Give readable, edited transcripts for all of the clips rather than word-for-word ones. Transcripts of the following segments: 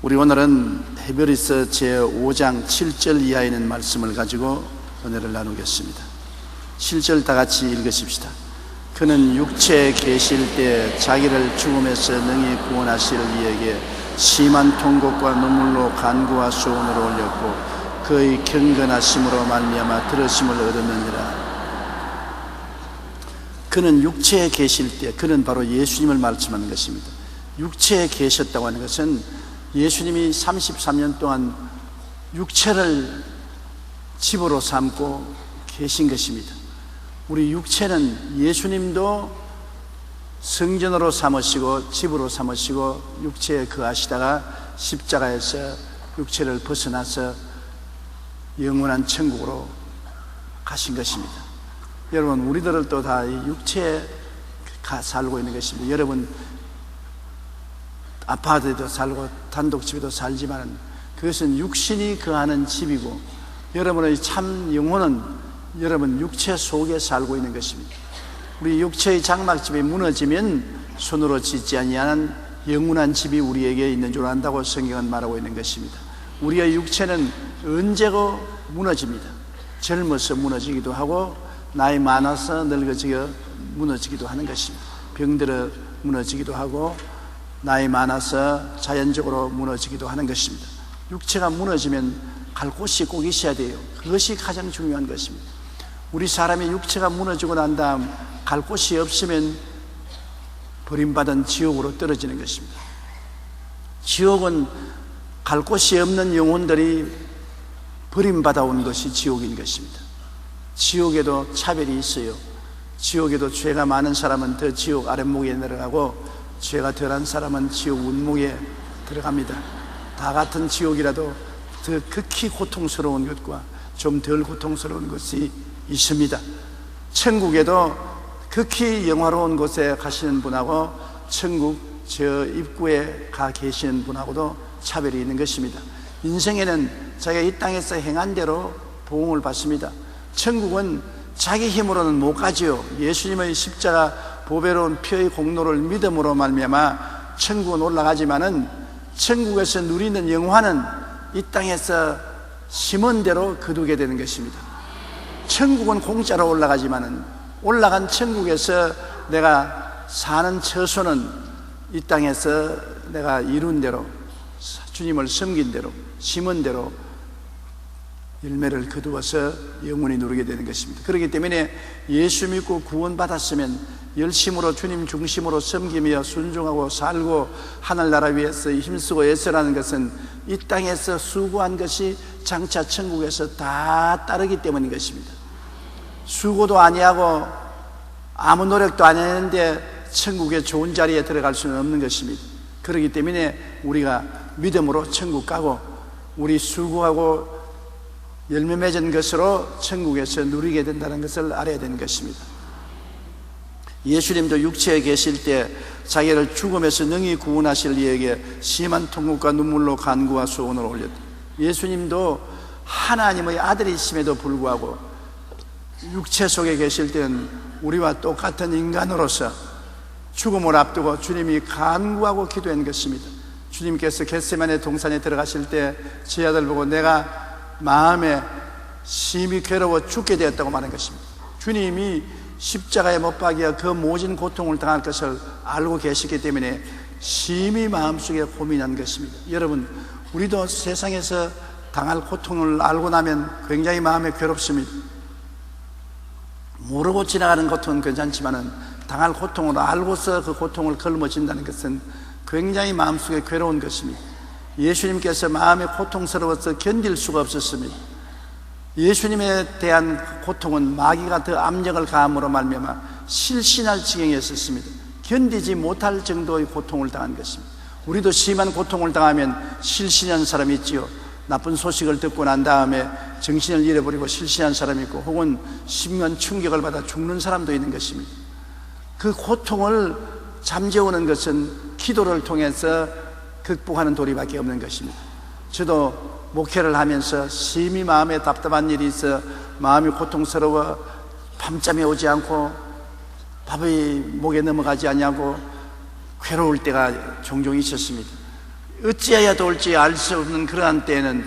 우리 오늘은 헤브리서 제5장 7절 이하에 있는 말씀을 가지고 은혜를 나누겠습니다. 7절 다 같이 읽으십시다. 그는 육체에 계실 때 자기를 죽음에서 능히 구원하실 이에게 심한 통곡과 눈물로 간구와 소원을 올렸고 그의 경건하심으로 말미암아 들으심을 얻었느니라. 그는 육체에 계실 때, 그는 바로 예수님을 말씀하는 것입니다. 육체에 계셨다고 하는 것은 예수님이 33년 동안 육체를 집으로 삼고 계신 것입니다. 우리 육체는 예수님도 성전으로 삼으시고 집으로 삼으시고 육체에 거하시다가 십자가에서 육체를 벗어나서 영원한 천국으로 가신 것입니다. 여러분, 우리들도 다 육체에 살고 있는 것입니다. 여러분, 아파트에도 살고 단독집에도 살지만 그것은 육신이 거하는 집이고, 여러분의 참 영혼은 여러분 육체 속에 살고 있는 것입니다. 우리 육체의 장막집이 무너지면 손으로 짓지 아니하는 영원한 집이 우리에게 있는 줄 안다고 성경은 말하고 있는 것입니다. 우리의 육체는 언제고 무너집니다. 젊어서 무너지기도 하고 나이 많아서 늙어지고 무너지기도 하는 것입니다. 병들어 무너지기도 하고 나이 많아서 자연적으로 무너지기도 하는 것입니다. 육체가 무너지면 갈 곳이 꼭 있어야 돼요. 그것이 가장 중요한 것입니다. 우리 사람이 육체가 무너지고 난 다음 갈 곳이 없으면 버림받은 지옥으로 떨어지는 것입니다. 지옥은 갈 곳이 없는 영혼들이 버림받아 온 것이 지옥인 것입니다. 지옥에도 차별이 있어요. 지옥에도 죄가 많은 사람은 더 지옥 아랫목에 내려가고 죄가 덜한 사람은 지옥 윗목에 들어갑니다. 다 같은 지옥이라도 더 극히 고통스러운 것과 좀 덜 고통스러운 것이 있습니다. 천국에도 극히 영화로운 곳에 가시는 분하고 천국 저 입구에 가 계시는 분하고도 차별이 있는 것입니다. 인생에는 자기가 이 땅에서 행한 대로 보응을 받습니다. 천국은 자기 힘으로는 못 가지요. 예수님의 십자가 보배로운 피의 공로를 믿음으로 말미암아 천국은 올라가지만은 천국에서 누리는 영화는 이 땅에서 심은 대로 거두게 되는 것입니다. 천국은 공짜로 올라가지만은 올라간 천국에서 내가 사는 처소는 이 땅에서 내가 이룬 대로 주님을 섬긴 대로 심은 대로 열매를 거두어서 영원히 누리게 되는 것입니다. 그렇기 때문에 예수 믿고 구원받았으면 열심으로 주님 중심으로 섬기며 순종하고 살고 하늘나라 위해서 힘쓰고 애쓰라는 것은 이 땅에서 수고한 것이 장차 천국에서 다 따르기 때문인 것입니다. 수고도 아니하고 아무 노력도 안 했는데 천국의 좋은 자리에 들어갈 수는 없는 것입니다. 그렇기 때문에 우리가 믿음으로 천국 가고 우리 수고하고 열매 맺은 것으로 천국에서 누리게 된다는 것을 알아야 되는 것입니다. 예수님도 육체에 계실 때 자기를 죽음에서 능히 구원하실 이에게 심한 통곡과 눈물로 간구와 소원을 올렸다. 예수님도 하나님의 아들이심에도 불구하고 육체 속에 계실 때는 우리와 똑같은 인간으로서 죽음을 앞두고 주님이 간구하고 기도한 것입니다. 주님께서 겟세마네 동산에 들어가실 때 제 아들 보고 내가 마음에 심히 괴로워 죽게 되었다고 말한 것입니다. 주님이 십자가에 못 박여 그 모진 고통을 당할 것을 알고 계시기 때문에 심히 마음속에 고민한 것입니다. 여러분, 우리도 세상에서 당할 고통을 알고 나면 굉장히 마음에 괴롭습니다. 모르고 지나가는 고통은 괜찮지만은 당할 고통을 알고서 그 고통을 걸머진다는 것은 굉장히 마음속에 괴로운 것입니다. 예수님께서 마음이 고통스러워서 견딜 수가 없었습니다. 예수님에 대한 고통은 마귀가 더 압력을 가함으로 말미암아 실신할 지경이었습니다. 견디지 못할 정도의 고통을 당한 것입니다. 우리도 심한 고통을 당하면 실신한 사람이 있지요. 나쁜 소식을 듣고 난 다음에 정신을 잃어버리고 실신한 사람이 있고 혹은 심한 충격을 받아 죽는 사람도 있는 것입니다. 그 고통을 잠재우는 것은 기도를 통해서 극복하는 도리밖에 없는 것입니다. 저도 목회를 하면서 심히 마음에 답답한 일이 있어 마음이 고통스러워 밤잠이 오지 않고 밥이 목에 넘어가지 않냐고 괴로울 때가 종종 있었습니다. 어찌해야 도울지 알 수 없는 그러한 때에는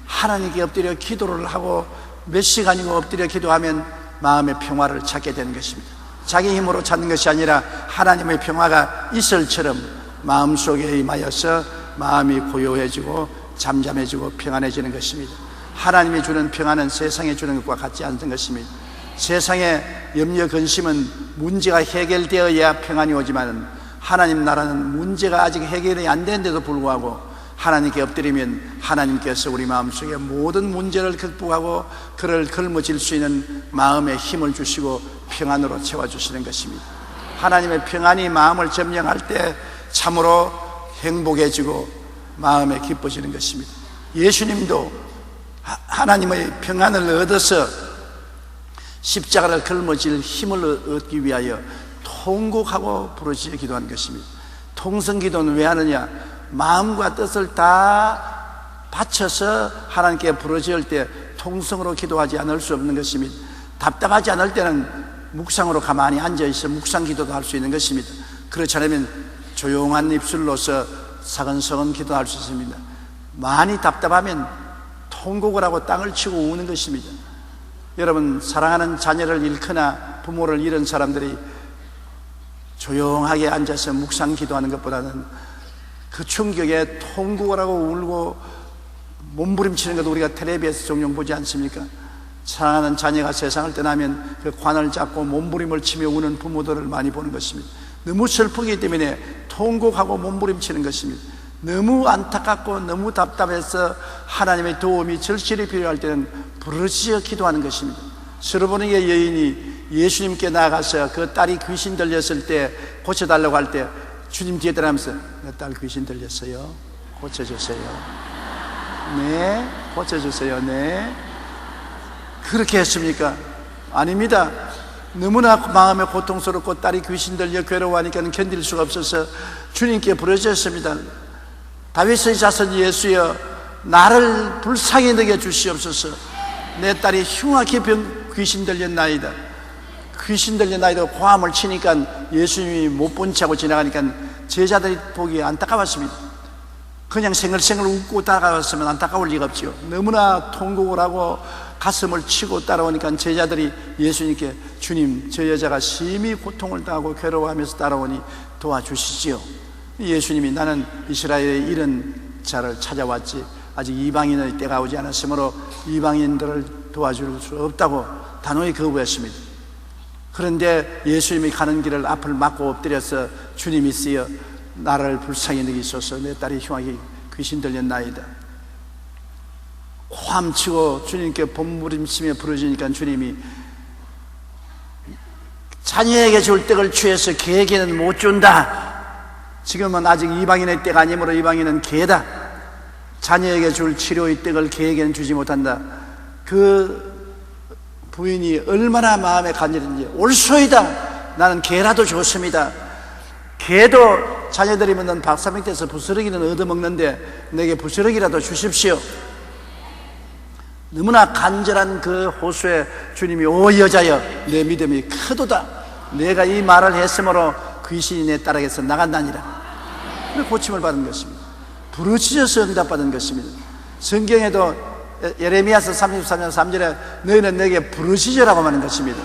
하나님께 엎드려 기도를 하고 몇 시간이고 엎드려 기도하면 마음의 평화를 찾게 되는 것입니다. 자기 힘으로 찾는 것이 아니라 하나님의 평화가 이슬처럼 마음속에 임하여서 마음이 고요해지고 잠잠해지고 평안해지는 것입니다. 하나님이 주는 평안은 세상에 주는 것과 같지 않은 것입니다. 세상의 염려 근심은 문제가 해결되어야 평안이 오지만 하나님 나라는 문제가 아직 해결이 안 되는데도 불구하고 하나님께 엎드리면 하나님께서 우리 마음속에 모든 문제를 극복하고 그를 걸머쥘 수 있는 마음의 힘을 주시고 평안으로 채워주시는 것입니다. 하나님의 평안이 마음을 점령할 때 참으로 행복해지고 마음에 기뻐지는 것입니다. 예수님도 하나님의 평안을 얻어서 십자가를 걸머쥘 힘을 얻기 위하여 통곡하고 부르짖어 기도한 것입니다. 통성기도는 왜 하느냐? 마음과 뜻을 다 바쳐서 하나님께 부르짖을 때 통성으로 기도하지 않을 수 없는 것입니다. 답답하지 않을 때는 묵상으로 가만히 앉아있어 묵상기도도 할 수 있는 것입니다. 그렇지 않으면 조용한 입술로서 사근사근 기도할 수 있습니다. 많이 답답하면 통곡을 하고 땅을 치고 우는 것입니다. 여러분, 사랑하는 자녀를 잃거나 부모를 잃은 사람들이 조용하게 앉아서 묵상 기도하는 것보다는 그 충격에 통곡을 하고 울고 몸부림치는 것도 우리가 텔레비에서 종종 보지 않습니까? 사랑하는 자녀가 세상을 떠나면 그 관을 잡고 몸부림을 치며 우는 부모들을 많이 보는 것입니다. 너무 슬프기 때문에 통곡하고 몸부림치는 것입니다. 너무 안타깝고 너무 답답해서 하나님의 도움이 절실히 필요할 때는 부르짖어 기도하는 것입니다. 스르보니게 여인이 예수님께 나가서 그 딸이 귀신 들렸을 때 고쳐달라고 할 때 주님 뒤에 따라하면서 내 딸 귀신 들렸어요. 고쳐주세요. 네, 고쳐주세요. 네. 그렇게 했습니까? 아닙니다. 너무나 마음에 고통스럽고 딸이 귀신 들려 괴로워하니까 견딜 수가 없어서 주님께 부르짖었습니다. 다윗의 자손 예수여, 나를 불쌍히 여겨 주시옵소서. 내 딸이 흉악히 귀신 들렸나이다. 귀신 들렸나이다. 고함을 치니까 예수님이 못 본 채 하고 지나가니까 제자들이 보기에 안타까웠습니다. 그냥 생글생글 웃고 따라갔으면 안타까울 리가 없지요. 너무나 통곡을 하고 가슴을 치고 따라오니까 제자들이 예수님께 주님, 저 여자가 심히 고통을 당하고 괴로워하면서 따라오니 도와주시지요. 예수님이 나는 이스라엘의 이런 자를 찾아왔지 아직 이방인의 때가 오지 않았으므로 이방인들을 도와줄 수 없다고 단호히 거부했습니다. 그런데 예수님이 가는 길을 앞을 막고 엎드려서 주님이 쓰여 나를 불쌍히 여기소서. 내 딸이 흉하게 귀신 들렸나이다. 호함치고 주님께 몸부림치며 부르짖으니까 주님이 자녀에게 줄 떡을 취해서 개에게는 못 준다. 지금은 아직 이방인의 때가 아니므로 이방인은 개다. 자녀에게 줄 치료의 떡을 개에게는 주지 못한다. 그 부인이 얼마나 마음에 간절한지, 옳소이다. 나는 개라도 좋습니다. 개도 자녀들이 먹는 박사믹돼서 부스러기는 얻어먹는데 내게 부스러기라도 주십시오. 너무나 간절한 그 호소에 주님이 오 여자여, 내 믿음이 크도다. 내가 이 말을 했으므로 귀신이 내 딸에게서 나간다니라. 고침을 받은 것입니다. 부르짖어서 응답받은 것입니다. 성경에도 예레미야서 33년 3절에 너희는 내게 부르짖으라고 하는 것입니다.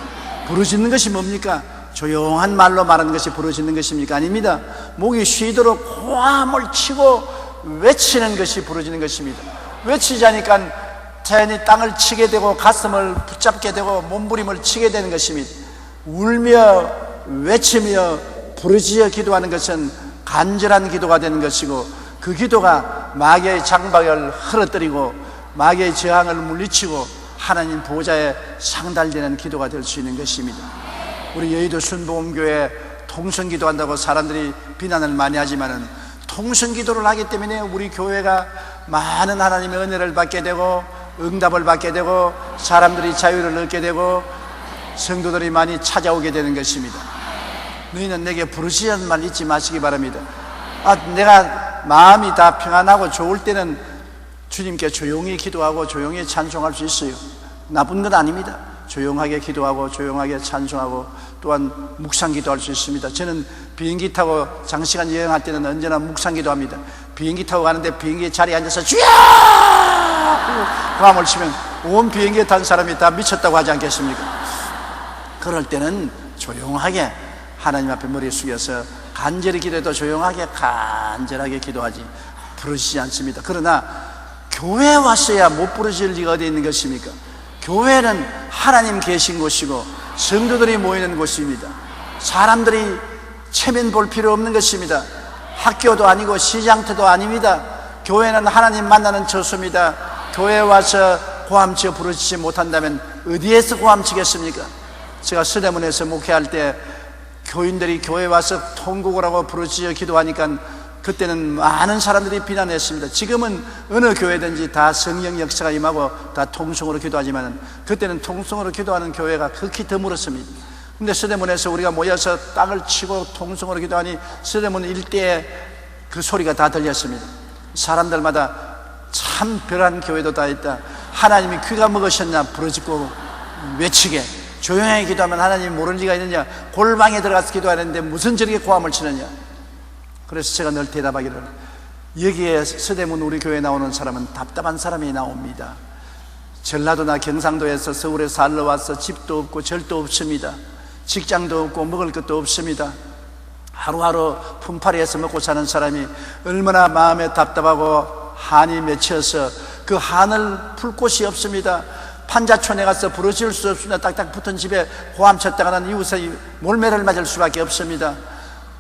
부르짖는 것이 뭡니까? 조용한 말로 말하는 것이 부르짖는 것입니까? 아닙니다. 목이 쉬도록 호함을 치고 외치는 것이 부르짖는 것입니다. 외치지 않으니까 자연히 땅을 치게 되고 가슴을 붙잡게 되고 몸부림을 치게 되는 것입니다. 울며 외치며 부르짖어 기도하는 것은 간절한 기도가 되는 것이고, 그 기도가 마귀의 장박을 흐러뜨리고 마귀의 저항을 물리치고 하나님 보좌에 상달되는 기도가 될 수 있는 것입니다. 우리 여의도 순복음교회 통성기도 한다고 사람들이 비난을 많이 하지만은 통성기도를 하기 때문에 우리 교회가 많은 하나님의 은혜를 받게 되고 응답을 받게 되고 사람들이 자유를 얻게 되고 성도들이 많이 찾아오게 되는 것입니다. 너희는 내게 부르짖으라는 말 잊지 마시기 바랍니다. 내가 마음이 다 평안하고 좋을 때는 주님께 조용히 기도하고 조용히 찬송할 수 있어요. 나쁜 건 아닙니다. 조용하게 기도하고 조용하게 찬송하고 또한 묵상기도 할 수 있습니다. 저는 비행기 타고 장시간 여행할 때는 언제나 묵상기도 합니다. 비행기 타고 가는데 비행기 자리에 앉아서 주야! 고함을 치면 온 비행기에 탄 사람이 다 미쳤다고 하지 않겠습니까? 그럴 때는 조용하게 하나님 앞에 머리 숙여서 간절히 기도해도 조용하게 간절하게 기도하지 부르시지 않습니다. 그러나 교회에 왔어야 못 부르실 리가 어디 있는 것입니까? 교회는 하나님 계신 곳이고 성도들이 모이는 곳입니다. 사람들이 체면 볼 필요 없는 것입니다. 학교도 아니고 시장터도 아닙니다. 교회는 하나님 만나는 처소입니다. 교회에 와서 고함치어 부르시지 못한다면 어디에서 고함치겠습니까? 제가 서대문에서 목회할 때 교인들이 교회에 와서 통곡을 하고 부르짖어 기도하니까 그때는 많은 사람들이 비난했습니다. 지금은 어느 교회든지 다 성령 역사가 임하고 다 통성으로 기도하지만 그때는 통성으로 기도하는 교회가 극히 드물었습니다. 근데 서대문에서 우리가 모여서 땅을 치고 통성으로 기도하니 서대문 일대에 그 소리가 다 들렸습니다. 사람들마다 참 별한 교회도 다 있다. 하나님이 귀가 먹으셨냐 부르짖고 외치게. 조용하게 기도하면 하나님이 모를 리가 있느냐. 골방에 들어가서 기도하는데 무슨 저렇게 고함을 치느냐. 그래서 제가 늘 대답하기를, 여기에 서대문 우리 교회에 나오는 사람은 답답한 사람이 나옵니다. 전라도나 경상도에서 서울에 살러 와서 집도 없고 절도 없습니다. 직장도 없고 먹을 것도 없습니다. 하루하루 품팔이해서 먹고 사는 사람이 얼마나 마음에 답답하고 한이 맺혀서 그 한을 풀 곳이 없습니다. 판자촌에 가서 부르짖을 수 없습니다. 딱딱 붙은 집에 고함 쳤다가는 이웃의 몰매를 맞을 수밖에 없습니다.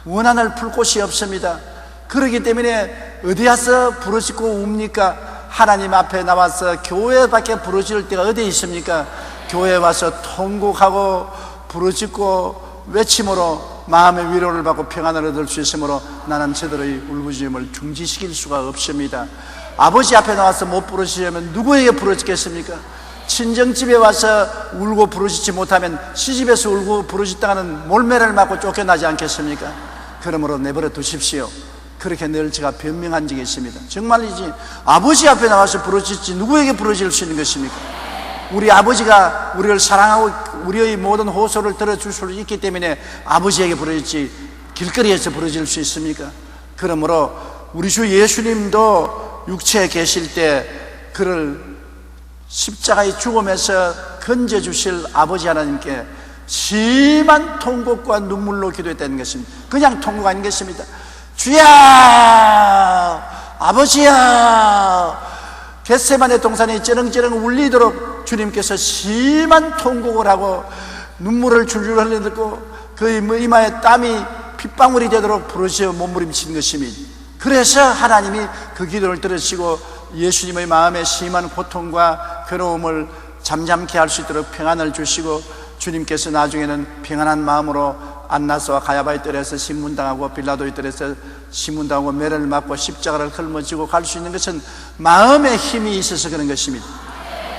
원한을 풀 곳이 없습니다. 그렇기 때문에 어디 가서 부르짖고 웁니까? 하나님 앞에 나와서 교회밖에 부르짖을 데가 어디 있습니까? 교회에 와서 통곡하고 부르짖고 외침으로 마음의 위로를 받고 평안을 얻을 수 있으므로 나는 저들의 울부짖음을 중지시킬 수가 없습니다. 아버지 앞에 나와서 못 부르짖으면 누구에게 부르짖겠습니까? 친정집에 와서 울고 부르짖지 못하면 시집에서 울고 부르짖다가는 몰매를 맞고 쫓겨나지 않겠습니까? 그러므로 내버려 두십시오. 그렇게 늘 제가 변명한 적이 있습니다. 정말이지 아버지 앞에 나와서 부르짖지 누구에게 부르짖을 수 있는 것입니까? 우리 아버지가 우리를 사랑하고 우리의 모든 호소를 들어줄 수 있기 때문에 아버지에게 부르짖지 길거리에서 부르짖을 수 있습니까? 그러므로 우리 주 예수님도 육체에 계실 때 그를 십자가의 죽음에서 건져주실 아버지 하나님께 심한 통곡과 눈물로 기도했다는 것입니다. 그냥 통곡 아닌 것입니다. 주야, 아버지야, 겟세마네 동산이 쩌렁쩌렁 울리도록 주님께서 심한 통곡을 하고 눈물을 줄줄 흘리고 그의 이마에 땀이 핏방울이 되도록 부르짖어 몸부림친 것입니다. 그래서 하나님이 그 기도를 들으시고 예수님의 마음에 심한 고통과 괴로움을 잠잠케 할 수 있도록 평안을 주시고 주님께서 나중에는 평안한 마음으로 안나스와 가야바의 뜰에서 신문당하고 빌라도의 뜰에서 신문당하고 매를 맞고 십자가를 걸머지고 갈 수 있는 것은 마음의 힘이 있어서 그런 것입니다.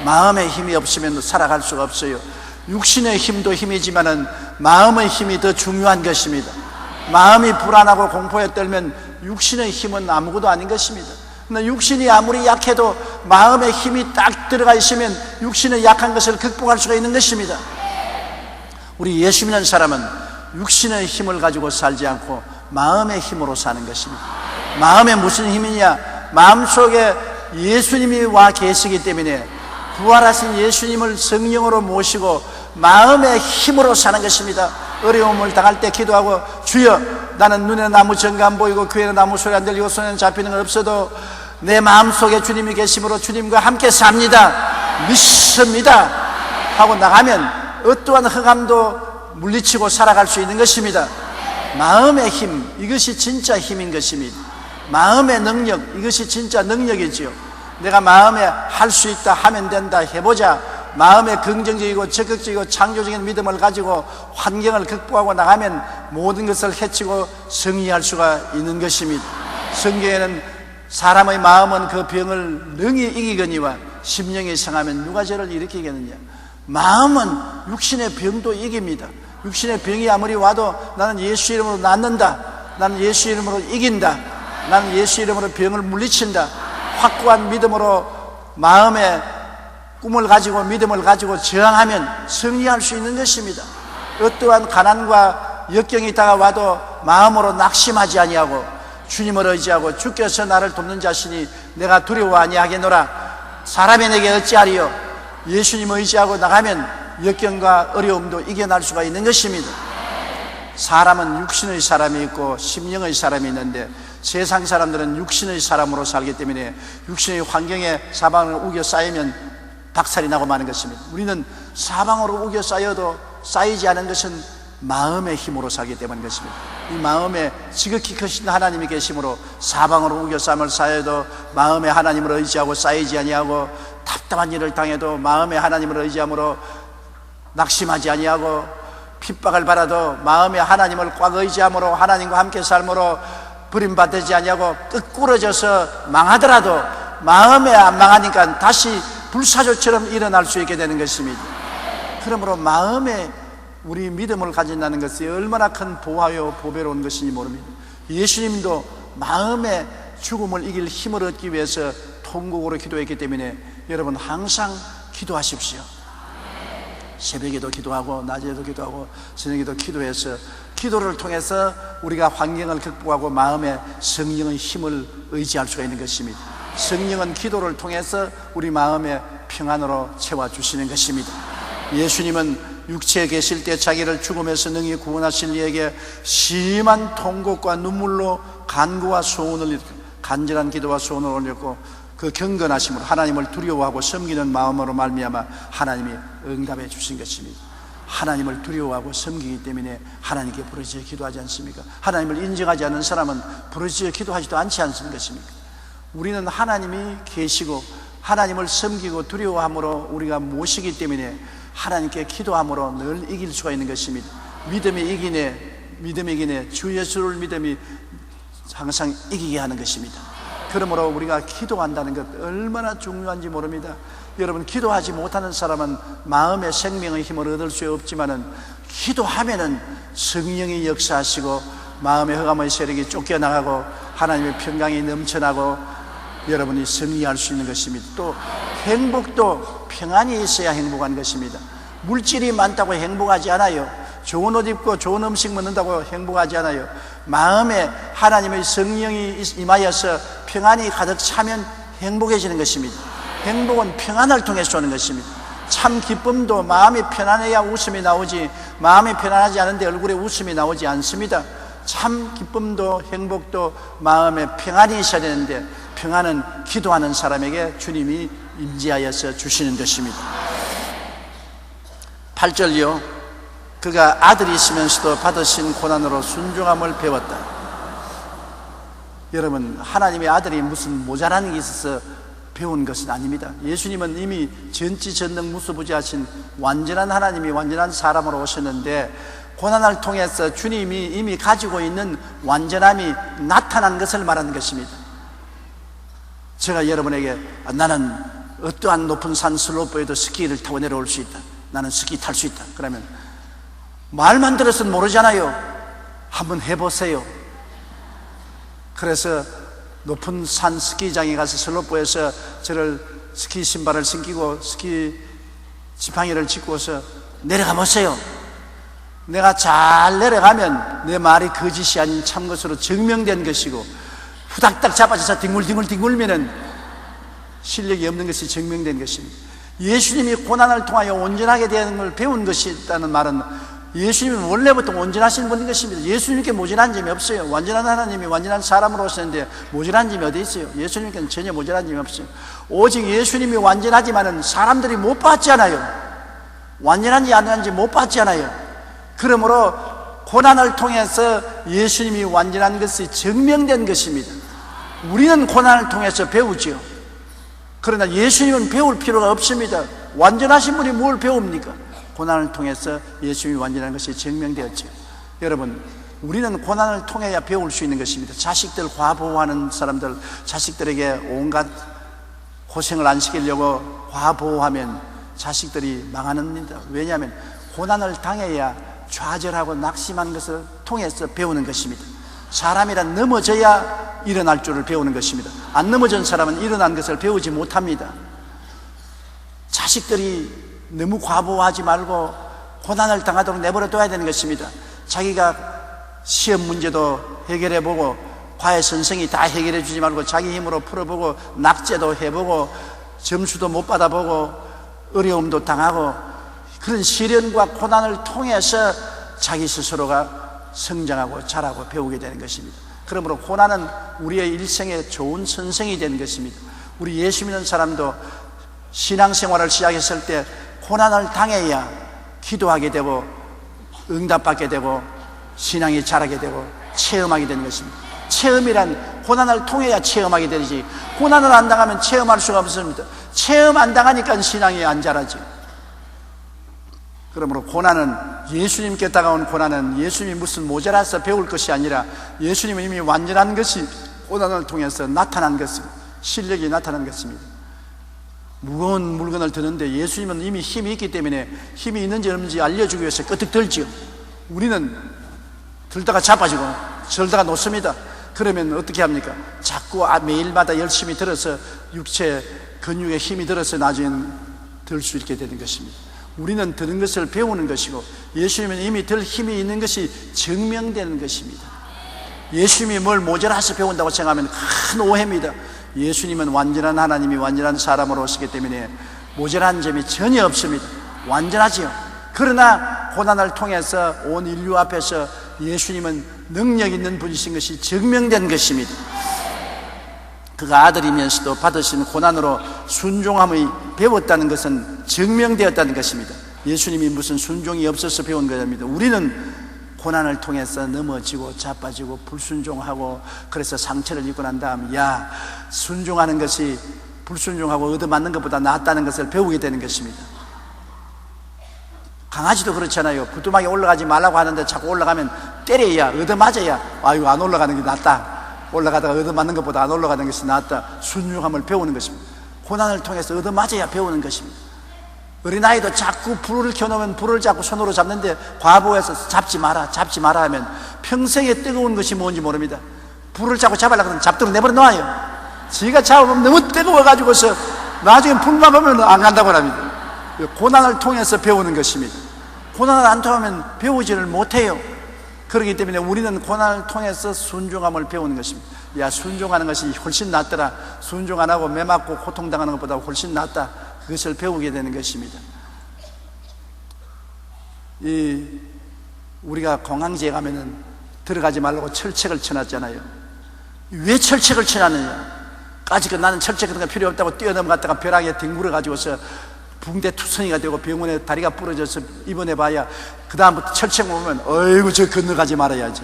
마음의 힘이 없으면 살아갈 수가 없어요. 육신의 힘도 힘이지만은 마음의 힘이 더 중요한 것입니다. 마음이 불안하고 공포에 떨면 육신의 힘은 아무것도 아닌 것입니다. 근데 육신이 아무리 약해도 마음의 힘이 딱 들어가 있으면 육신의 약한 것을 극복할 수가 있는 것입니다. 우리 예수 믿는 사람은 육신의 힘을 가지고 살지 않고 마음의 힘으로 사는 것입니다. 마음에 무슨 힘이냐? 마음속에 예수님이 와 계시기 때문에 부활하신 예수님을 성령으로 모시고 마음의 힘으로 사는 것입니다. 어려움을 당할 때 기도하고, 주여, 나는 눈에는 아무 증거 안 보이고 귀에는 아무 소리 안 들리고 손에는 잡히는 건 없어도 내 마음속에 주님이 계심으로 주님과 함께 삽니다, 믿습니다 하고 나가면 어떠한 흑암도 물리치고 살아갈 수 있는 것입니다. 마음의 힘, 이것이 진짜 힘인 것입니다. 마음의 능력, 이것이 진짜 능력이지요. 내가 마음에 할 수 있다, 하면 된다, 해보자, 마음의 긍정적이고 적극적이고 창조적인 믿음을 가지고 환경을 극복하고 나가면 모든 것을 해치고 승리할 수가 있는 것입니다. 성경에는 사람의 마음은 그 병을 능히 이기거니와 심령이 상하면 누가 저를 일으키겠느냐. 마음은 육신의 병도 이깁니다. 육신의 병이 아무리 와도 나는 예수 이름으로 낫는다, 나는 예수 이름으로 이긴다, 나는 예수 이름으로 병을 물리친다, 확고한 믿음으로 마음의 꿈을 가지고 믿음을 가지고 저항하면 승리할 수 있는 것입니다. 어떠한 가난과 역경이 다가와도 마음으로 낙심하지 아니하고 주님을 의지하고 주께서 나를 돕는 자신이 내가 두려워 아니하겠노라. 사람이 내게 어찌하리요. 예수님을 의지하고 나가면 역경과 어려움도 이겨낼 수가 있는 것입니다. 사람은 육신의 사람이 있고 심령의 사람이 있는데 세상 사람들은 육신의 사람으로 살기 때문에 육신의 환경에 사방으로 우겨 쌓이면 박살이 나고 마는 것입니다. 우리는 사방으로 우겨 쌓여도 쌓이지 않은 것은 마음의 힘으로 살기 때문인 것입니다. 이 마음에 지극히 크신 하나님이 계심으로 사방으로 우겨 쌓여도 마음의 하나님을 의지하고 쌓이지 아니하고 답답한 일을 당해도 마음의 하나님을 의지함으로 낙심하지 아니하고 핍박을 받아도 마음의 하나님을 꽉 의지함으로 하나님과 함께 삶으로 버림받지 아니하고 끄꾸러져서 망하더라도 마음에 안 망하니까 다시 불사조처럼 일어날 수 있게 되는 것입니다. 그러므로 마음에 우리 믿음을 가진다는 것이 얼마나 큰 보화요 보배로운 것인지 모릅니다. 예수님도 마음의 죽음을 이길 힘을 얻기 위해서 통곡으로 기도했기 때문에 여러분 항상 기도하십시오. 새벽에도 기도하고 낮에도 기도하고 저녁에도 기도해서 기도를 통해서 우리가 환경을 극복하고 마음의 성령의 힘을 의지할 수가 있는 것입니다. 성령은 기도를 통해서 우리 마음의 평안으로 채워주시는 것입니다. 예수님은 육체에 계실 때 자기를 죽음에서 능히 구원하실 이에게 심한 통곡과 눈물로 간구와 소원을 간절한 기도와 소원을 올렸고 그 경건하심으로 하나님을 두려워하고 섬기는 마음으로 말미암아 하나님이 응답해 주신 것입니다. 하나님을 두려워하고 섬기기 때문에 하나님께 부르짖어 기도하지 않습니까? 하나님을 인정하지 않는 사람은 부르짖어 기도하지도 않지 않습니까? 우리는 하나님이 계시고 하나님을 섬기고 두려워함으로 우리가 모시기 때문에 하나님께 기도함으로 늘 이길 수가 있는 것입니다. 믿음이 이기네 주 예수를 믿음이 항상 이기게 하는 것입니다. 그러므로 우리가 기도한다는 것 얼마나 중요한지 모릅니다. 여러분, 기도하지 못하는 사람은 마음의 생명의 힘을 얻을 수 없지만은 기도하면은 성령이 역사하시고 마음의 흑암의 세력이 쫓겨나가고 하나님의 평강이 넘쳐나고 여러분이 승리할 수 있는 것입니다. 또 행복도 평안이 있어야 행복한 것입니다. 물질이 많다고 행복하지 않아요. 좋은 옷 입고 좋은 음식 먹는다고 행복하지 않아요. 마음에 하나님의 성령이 임하여서 평안이 가득 차면 행복해지는 것입니다. 행복은 평안을 통해서 오는 것입니다. 참 기쁨도 마음이 편안해야 웃음이 나오지 마음이 편안하지 않은데 얼굴에 웃음이 나오지 않습니다. 참 기쁨도 행복도 마음에 평안이 있어야 되는데 평안은 기도하는 사람에게 주님이 임재하여서 주시는 것입니다. 8절이요, 그가 아들이 있으면서도 받으신 고난으로 순종함을 배웠다. 여러분, 하나님의 아들이 무슨 모자라는 게 있어서 배운 것은 아닙니다. 예수님은 이미 전지전능무수부지하신 완전한 하나님이 완전한 사람으로 오셨는데 고난을 통해서 주님이 이미 가지고 있는 완전함이 나타난 것을 말하는 것입니다. 제가 여러분에게 나는 어떠한 높은 산 슬로프에도 스키를 타고 내려올 수 있다, 나는 스키 탈 수 있다, 그러면 말만 들어서는 모르잖아요. 한번 해보세요. 그래서 높은 산 스키장에 가서 슬로프에서 저를 스키 신발을 신기고 스키 지팡이를 짚고서 내려가 보세요. 내가 잘 내려가면 내 말이 거짓이 아닌 참 것으로 증명된 것이고 후닥닥 잡아져서 뒹굴뒹굴면은 실력이 없는 것이 증명된 것입니다. 예수님이 고난을 통하여 온전하게 되는 걸 배운 것이 있다는 말은 예수님은 원래부터 온전하신 분인 것입니다. 예수님께 모자란 점이 없어요. 완전한 하나님이 완전한 사람으로 오셨는데 모자란 점이 어디 있어요? 예수님께는 전혀 모자란 점이 없어요. 오직 예수님이 완전하지만은 사람들이 못 봤잖아요. 완전한지 안 완전한지 못 봤잖아요. 그러므로 고난을 통해서 예수님이 완전한 것이 증명된 것입니다. 우리는 고난을 통해서 배우지요. 그러나 예수님은 배울 필요가 없습니다. 완전하신 분이 뭘 배웁니까? 고난을 통해서 예수님이 완전한 것이 증명되었죠. 여러분, 우리는 고난을 통해야 배울 수 있는 것입니다. 자식들 과보호하는 사람들, 자식들에게 온갖 고생을 안 시키려고 과보호하면 자식들이 망합니다. 왜냐하면 고난을 당해야 좌절하고 낙심한 것을 통해서 배우는 것입니다. 사람이란 넘어져야 일어날 줄을 배우는 것입니다. 안 넘어진 사람은 일어난 것을 배우지 못합니다. 자식들이 너무 과보하지 말고 고난을 당하도록 내버려 둬야 되는 것입니다. 자기가 시험 문제도 해결해보고 과외 선생이 다 해결해 주지 말고 자기 힘으로 풀어보고 낙제도 해보고 점수도 못 받아보고 어려움도 당하고 그런 시련과 고난을 통해서 자기 스스로가 성장하고 자라고 배우게 되는 것입니다. 그러므로 고난은 우리의 일생의 좋은 선생이 되는 것입니다. 우리 예수 믿는 사람도 신앙생활을 시작했을 때 고난을 당해야 기도하게 되고 응답받게 되고 신앙이 자라게 되고 체험하게 되는 것입니다. 체험이란 고난을 통해야 체험하게 되지, 고난을 안 당하면 체험할 수가 없습니다. 체험 안 당하니까 신앙이 안 자라지. 그러므로 고난은, 예수님께 다가온 고난은 예수님이 무슨 모자라서 배울 것이 아니라 예수님은 이미 완전한 것이 고난을 통해서 나타난 것입니다. 실력이 나타난 것입니다. 무거운 물건을 드는데 예수님은 이미 힘이 있기 때문에 힘이 있는지 없는지 알려주기 위해서 끄덕 들지요. 우리는 들다가 자빠지고 절다가 놓습니다. 그러면 어떻게 합니까? 자꾸 매일마다 열심히 들어서 육체 근육에 힘이 들어서 나중에는 들 수 있게 되는 것입니다. 우리는 드는 것을 배우는 것이고 예수님은 이미 들 힘이 있는 것이 증명되는 것입니다. 예수님이 뭘 모자라서 배운다고 생각하면 큰 오해입니다. 예수님은 완전한 하나님이 완전한 사람으로 오시기 때문에 모자란 점이 전혀 없습니다. 완전하지요. 그러나 고난을 통해서 온 인류 앞에서 예수님은 능력 있는 분이신 것이 증명된 것입니다. 그가 아들이면서도 받으신 고난으로 순종함을 배웠다는 것은 증명되었다는 것입니다. 예수님이 무슨 순종이 없어서 배운 것입니다. 우리는 고난을 통해서 넘어지고 자빠지고 불순종하고 그래서 상처를 입고 난 다음 순종하는 것이 불순종하고 얻어맞는 것보다 낫다는 것을 배우게 되는 것입니다. 강아지도 그렇잖아요. 부뚜막에 올라가지 말라고 하는데 자꾸 올라가면 때려야 얻어맞아야 안 올라가는 게 낫다, 올라가다가 얻어맞는 것보다 안 올라가는 것이 낫다, 순종함을 배우는 것입니다. 고난을 통해서 얻어맞아야 배우는 것입니다. 어린아이도 자꾸 불을 켜놓으면 불을 자꾸 손으로 잡는데 과부에서 잡지 마라 하면 평생에 뜨거운 것이 뭔지 모릅니다. 불을 자꾸 잡으려고 하면 잡도록 내버려 놔요. 지가 잡으면 너무 뜨거워가지고서 나중에 불만 보면 안 간다고 합니다. 고난을 통해서 배우는 것입니다. 고난을 안 통하면 배우지를 못해요. 그렇기 때문에 우리는 고난을 통해서 순종함을 배우는 것입니다. 순종하는 것이 훨씬 낫더라, 순종 안 하고 매 맞고 고통당하는 것보다 훨씬 낫다, 그것을 배우게 되는 것입니다. 우리가 공항지에 가면은 들어가지 말라고 철책을 쳐놨잖아요. 왜 철책을 쳐놨느냐? 까짓거 나는 철책 같은 거 필요 없다고 뛰어넘어갔다가 벼락에 뒹굴어 가지고서 붕대 투성이가 되고 병원에 다리가 부러져서 입원해 봐야 그 다음부터 철책 보면 어이구 저 건너가지 말아야지,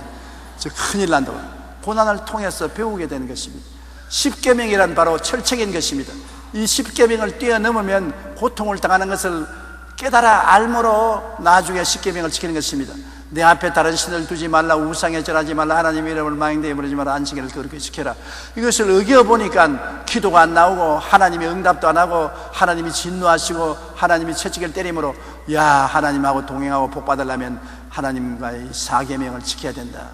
저 큰일 난다고. 고난을 통해서 배우게 되는 것입니다. 십계명이란 바로 철책인 것입니다. 이 십계명을 뛰어넘으면 고통을 당하는 것을 깨달아 알므로 나중에 십계명을 지키는 것입니다. 내 앞에 다른 신을 두지 말라, 우상에 절하지 말라, 하나님 이름을 망령되이 부르지 말라, 안식일을 거룩히 지켜라. 이것을 어겨보니까 기도가 안 나오고 하나님이 응답도 안 하고 하나님이 진노하시고 하나님이 채찍을 때리므로 하나님하고 동행하고 복 받으려면 하나님과의 사계명을 지켜야 된다.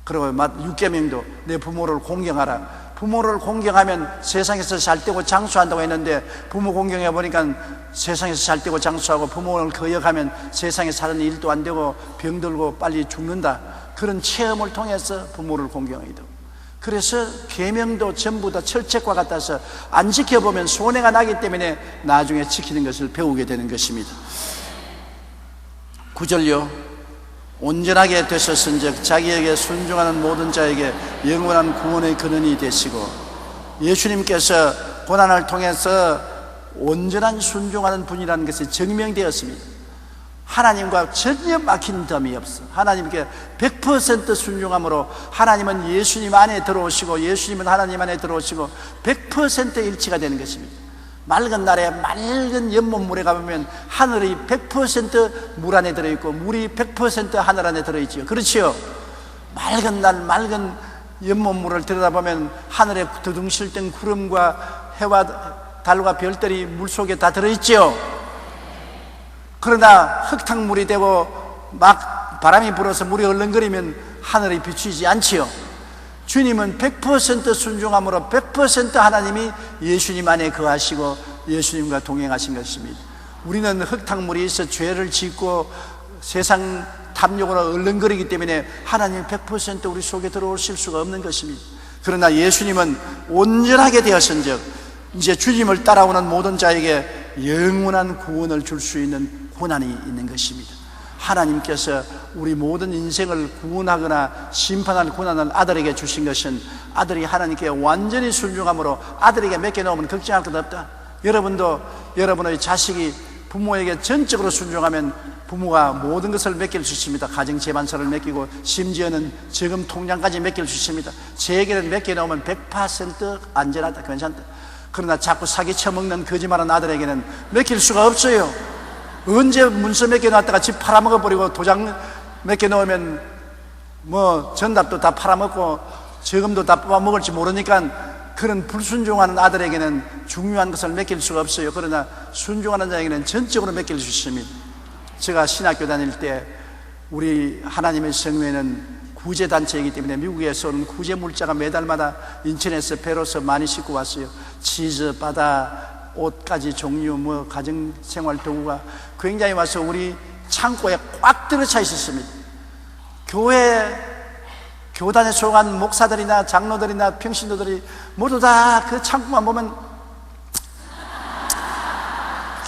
그리고 6계명도 내 부모를 공경하라. 부모를 공경하면 세상에서 잘 되고 장수한다고 했는데 부모 공경해 보니까 세상에서 잘 되고 장수하고 부모를 거역하면 세상에 사는 일도 안 되고 병들고 빨리 죽는다. 그런 체험을 통해서 부모를 공경하게 되고, 그래서 계명도 전부 다 철책과 같아서 안 지켜보면 손해가 나기 때문에 나중에 지키는 것을 배우게 되는 것입니다. 9절요. 온전하게 되셨은즉 자기에게 순종하는 모든 자에게 영원한 구원의 근원이 되시고, 예수님께서 고난을 통해서 온전한 순종하는 분이라는 것이 증명되었습니다. 하나님과 전혀 막힌 점이 없어. 하나님께 100% 순종함으로 하나님은 예수님 안에 들어오시고 예수님은 하나님 안에 들어오시고 100% 일치가 되는 것입니다. 맑은 날에 맑은 연못물에 가보면 하늘이 100% 물 안에 들어있고 물이 100% 하늘 안에 들어있지요. 그렇지요. 맑은 날 맑은 연못물을 들여다보면 하늘에 두둥실 뜬 구름과 해와 달과 별들이 물속에 다 들어있지요. 그러나 흙탕물이 되고 막 바람이 불어서 물이 얼렁거리면 하늘이 비추지 않지요. 주님은 100% 순종함으로 100% 하나님이 예수님 안에 거하시고 예수님과 동행하신 것입니다. 우리는 흙탕물이 있어 죄를 짓고 세상 탐욕으로 얼렁거리기 때문에 하나님이 100% 우리 속에 들어오실 수가 없는 것입니다. 그러나 예수님은 온전하게 되었은즉 이제 주님을 따라오는 모든 자에게 영원한 구원을 줄 수 있는 권한이 있는 것입니다. 하나님께서 우리 모든 인생을 구원하거나 심판할 권한을 아들에게 주신 것은 아들이 하나님께 완전히 순종함으로 아들에게 맡겨놓으면 걱정할 것 없다. 여러분도 여러분의 자식이 부모에게 전적으로 순종하면 부모가 모든 것을 맡길 수 있습니다. 가정 재반사를 맡기고 심지어는 저금 통장까지 맡길 수 있습니다. 제에게는 맡겨놓으면 100% 안전하다, 괜찮다. 그러나 자꾸 사기 쳐먹는 거짓말하는 아들에게는 맡길 수가 없어요. 언제 문서 맡겨놨다가 집 팔아먹어버리고 도장 맡겨놓으면 뭐 전답도 다 팔아먹고 저금도 다 뽑아먹을지 모르니까 그런 불순종하는 아들에게는 중요한 것을 맡길 수가 없어요. 그러나 순종하는 자에게는 전적으로 맡길 수 있습니다. 제가 신학교 다닐 때 우리 하나님의 성회는 구제단체이기 때문에 미국에서 오는 구제 물자가 매달마다 인천에서 배로서 많이 싣고 왔어요. 치즈, 바다, 옷까지 종류, 뭐 가정생활 도구가 굉장히 와서 우리 창고에 꽉 들어차 있었습니다. 교단에 속한 목사들이나 장로들이나 평신도들이 모두 다 그 창고만 보면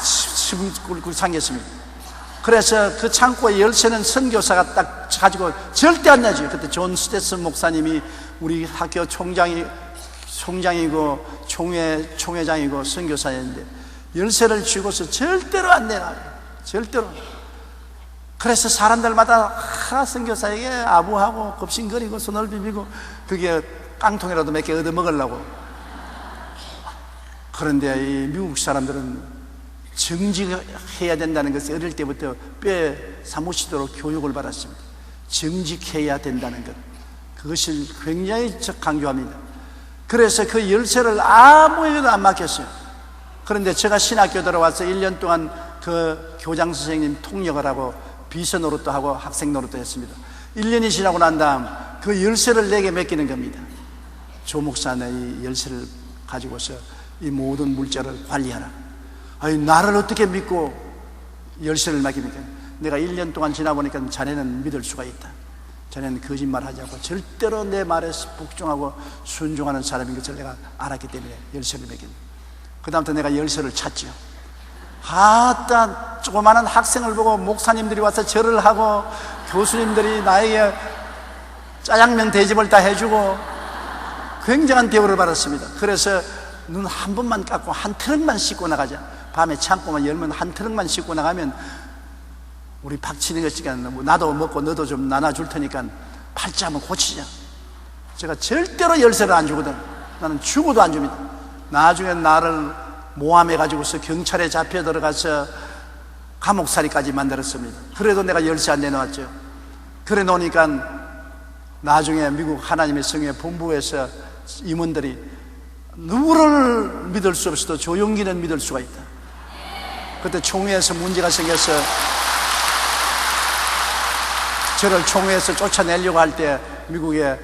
침 꿀꿀 삼겼습니다. 그래서 그 창고의 열쇠는 선교사가 딱 가지고 절대 안 내죠. 그때 존 스테스 목사님이 우리 학교 총장이고 총회장이고 선교사였는데 열쇠를 쥐고서 절대로 안 내놔요. 절대로. 그래서 사람들마다 선교사에게 아부하고 겁신거리고 손을 비비고 그게 깡통이라도 몇 개 얻어먹으려고. 그런데 이 미국 사람들은 정직해야 된다는 것을 어릴 때부터 뼈에 사무치도록 교육을 받았습니다. 정직해야 된다는 것, 그것을 굉장히 강조합니다. 그래서 그 열쇠를 아무에게도 안 맡겼어요. 그런데 제가 신학교 들어와서 1년 동안 그 교장 선생님 통역을 하고 비서 노릇도 하고 학생 노릇도 했습니다. 1년이 지나고 난 다음 그 열쇠를 내게 맡기는 겁니다. 조 목사는 이 열쇠를 가지고서 이 모든 물자를 관리하라. 아니, 나를 어떻게 믿고 열쇠를 맡깁니까? 내가 1년 동안 지나보니까 자네는 믿을 수가 있다. 자네는 거짓말 하지 않고 절대로 내 말에 복종하고 순종하는 사람인 것을 내가 알았기 때문에 열쇠를 맡깁니다. 그 다음부터 내가 열쇠를 찾죠. 아따, 조그마한 학생을 보고 목사님들이 와서 절을 하고 교수님들이 나에게 짜장면 대접을 다 해주고 굉장한 대우를 받았습니다. 그래서 눈 한 번만 감고 한 트럭만 씻고 나가자. 밤에 창고만 열면 한 트럭만 씻고 나가면 우리 박치는 것이니까 나도 먹고 너도 좀 나눠줄 테니까 팔자 한번 고치자. 제가 절대로 열쇠를 안 주거든. 나는 죽어도 안 줍니다. 나중에 나를 모함해가지고서 경찰에 잡혀 들어가서 감옥살이까지 만들었습니다. 그래도 내가 열쇠 안 내놓았죠. 그래 놓으니까 나중에 미국 하나님의 성회 본부에서 임원들이 누구를 믿을 수 없어도 조용기는 믿을 수가 있다. 그때 총회에서 문제가 생겨서 저를 총회에서 쫓아내려고 할 때 미국의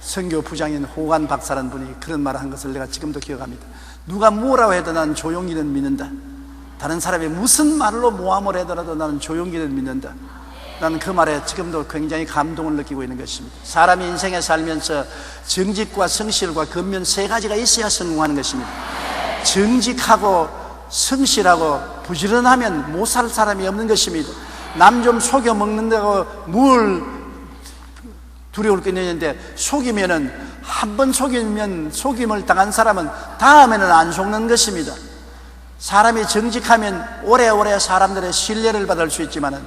선교 부장인 호간 박사라는 분이 그런 말을 한 것을 내가 지금도 기억합니다. 누가 뭐라고 해도 나는 조용기는 믿는다. 다른 사람이 무슨 말로 모함을 하더라도 나는 조용기는 믿는다. 나는 그 말에 지금도 굉장히 감동을 느끼고 있는 것입니다. 사람이 인생에 살면서 정직과 성실과 근면 세 가지가 있어야 성공하는 것입니다. 정직하고 성실하고 부지런하면 못 살 사람이 없는 것입니다. 남 좀 속여 먹는다고 뭘 두려울 게 있는데 속이면은 한 번 속이면 속임을 당한 사람은 다음에는 안 속는 것입니다. 사람이 정직하면 오래오래 사람들의 신뢰를 받을 수 있지만은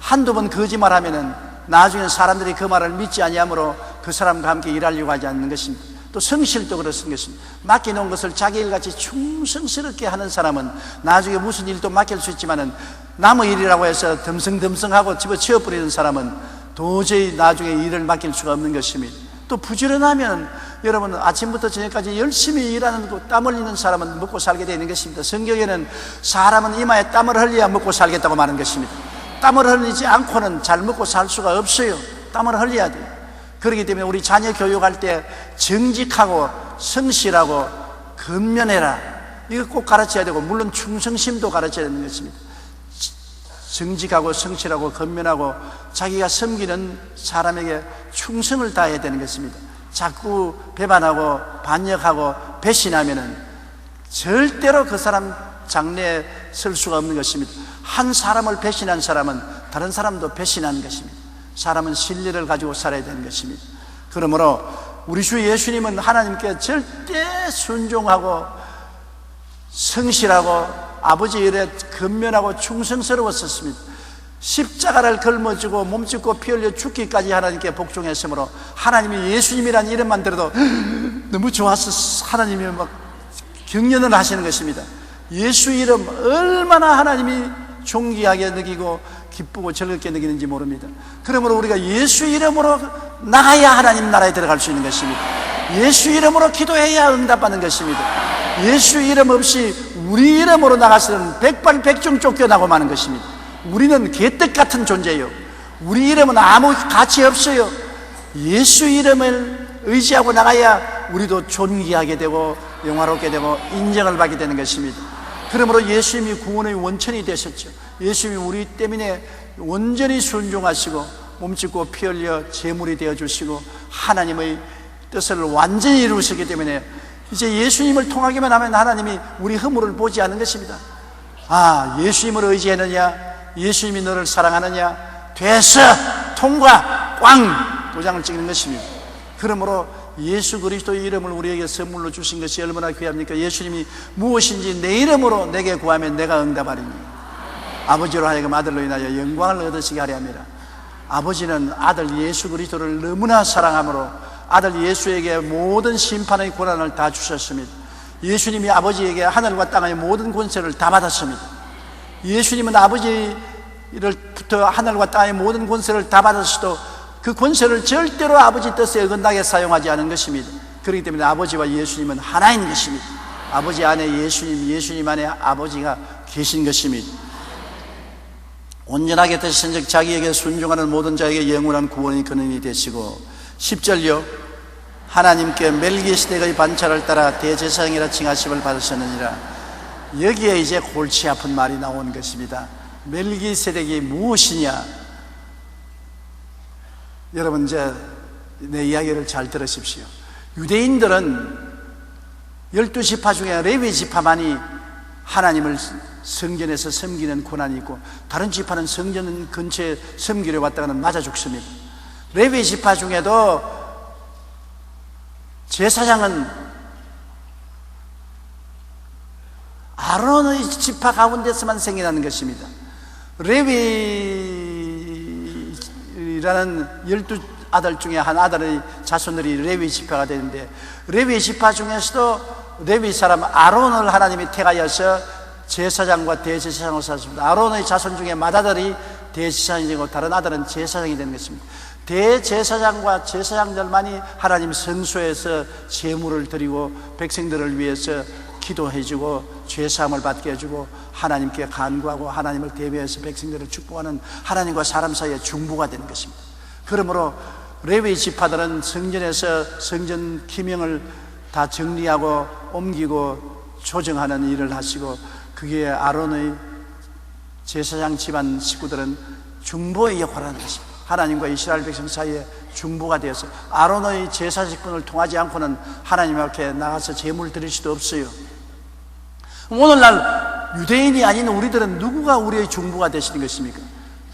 한두 번 거짓말하면은 나중에 사람들이 그 말을 믿지 아니하므로 그 사람과 함께 일하려고 하지 않는 것입니다. 또 성실도 그렇습니다. 맡겨놓은 것을 자기 일같이 충성스럽게 하는 사람은 나중에 무슨 일도 맡길 수 있지만은 남의 일이라고 해서 덤성덤성하고 집어치워버리는 사람은 도저히 나중에 일을 맡길 수가 없는 것입니다. 또 부지런하면 여러분 아침부터 저녁까지 열심히 일하는 거 땀 흘리는 사람은 먹고 살게 되는 것입니다. 성경에는 사람은 이마에 땀을 흘려야 먹고 살겠다고 말하는 것입니다. 땀을 흘리지 않고는 잘 먹고 살 수가 없어요. 땀을 흘려야 돼요. 그렇기 때문에 우리 자녀 교육할 때 정직하고 성실하고 근면해라, 이거 꼭 가르쳐야 되고, 물론 충성심도 가르쳐야 되는 것입니다. 정직하고 성실하고 건면하고 자기가 섬기는 사람에게 충성을 다해야 되는 것입니다. 자꾸 배반하고 반역하고 배신하면은 절대로 그 사람 장래에 설 수가 없는 것입니다. 한 사람을 배신한 사람은 다른 사람도 배신한 것입니다. 사람은 신뢰를 가지고 살아야 되는 것입니다. 그러므로 우리 주 예수님은 하나님께 절대 순종하고 성실하고 아버지 일에 근면하고 충성스러웠었습니다. 십자가를 걸머지고 몸짓고 피 흘려 죽기까지 하나님께 복종했으므로 하나님이 예수님이라는 이름만 들어도 너무 좋아서 하나님이 막 경련을 하시는 것입니다. 예수 이름 얼마나 하나님이 존귀하게 느끼고 기쁘고 즐겁게 느끼는지 모릅니다. 그러므로 우리가 예수 이름으로 나가야 하나님 나라에 들어갈 수 있는 것입니다. 예수 이름으로 기도해야 응답받는 것입니다. 예수 이름 없이 우리 이름으로 나가서는 백발백중 쫓겨나고 마는 것입니다. 우리는 개떡 같은 존재예요. 우리 이름은 아무 가치 없어요. 예수 이름을 의지하고 나가야 우리도 존귀하게 되고 영화롭게 되고 인정을 받게 되는 것입니다. 그러므로 예수님이 구원의 원천이 되셨죠. 예수님이 우리 때문에 온전히 순종하시고 몸짓고 피 흘려 제물이 되어주시고 하나님의 뜻을 완전히 이루셨기 때문에 이제 예수님을 통하기만 하면 하나님이 우리 허물을 보지 않는 것입니다. 아, 예수님을 의지했느냐, 예수님이 너를 사랑하느냐, 됐어, 통과, 꽝 도장을 찍는 것입니다. 그러므로 예수 그리스도의 이름을 우리에게 선물로 주신 것이 얼마나 귀합니까? 예수님이 무엇인지 내 이름으로 내게 구하면 내가 응답하리니 아버지로 하여금 아들로 인하여 영광을 얻으시게 하려 합니다. 아버지는 아들 예수 그리스도를 너무나 사랑하므로 아들 예수에게 모든 심판의 권한을 다 주셨습니다. 예수님이 아버지에게 하늘과 땅의 모든 권세를 다 받았습니다. 예수님은 아버지로부터 하늘과 땅의 모든 권세를 다 받았어도 그 권세를 절대로 아버지 뜻에 어긋나게 사용하지 않은 것입니다. 그렇기 때문에 아버지와 예수님은 하나인 것입니다. 아버지 안에 예수님, 예수님 안에 아버지가 계신 것입니다. 온전하게 되신 즉 자기에게 순종하는 모든 자에게 영원한 구원의 근원이 되시고 10절요 하나님께 멜기세덱의 반차를 따라 대제사장이라 칭하심을 받으셨느니라. 여기에 이제 골치 아픈 말이 나온 것입니다. 멜기세덱이 무엇이냐? 여러분 이제 내 이야기를 잘 들으십시오. 유대인들은 12지파 중에 레위 지파만이 하나님을 성전에서 섬기는 권한이 있고 다른 지파는 성전 근처에 섬기려 왔다가는 맞아 죽습니다. 레위 지파 중에도 제사장은 아론의 지파 가운데서만 생겨나는 것입니다. 레위라는 12 아들 중에 한 아들의 자손들이 레위 지파가 되는데 레위 지파 중에서도 레위 사람 아론을 하나님이 택하여서 제사장과 대제사장으로 사셨습니다. 아론의 자손 중에 맏아들이 대제사장이 되고 다른 아들은 제사장이 되는 것입니다. 대제사장과 제사장들만이 하나님 성소에서 제물을 드리고 백성들을 위해서 기도해주고 죄사함을 받게 해주고 하나님께 간구하고 하나님을 대비해서 백성들을 축복하는 하나님과 사람 사이의 중보가 되는 것입니다. 그러므로 레위 지파들은 성전에서 성전 기명을 다 정리하고 옮기고 조정하는 일을 하시고 그게 아론의 제사장 집안 식구들은 중보의 역할을 하는 것입니다. 하나님과 이스라엘 백성 사이에 중보가 되어서 아론의 제사 직분을 통하지 않고는 하나님 앞에 나가서 제물을 드릴 수도 없어요. 오늘날 유대인이 아닌 우리들은 누구가 우리의 중보가 되시는 것입니까?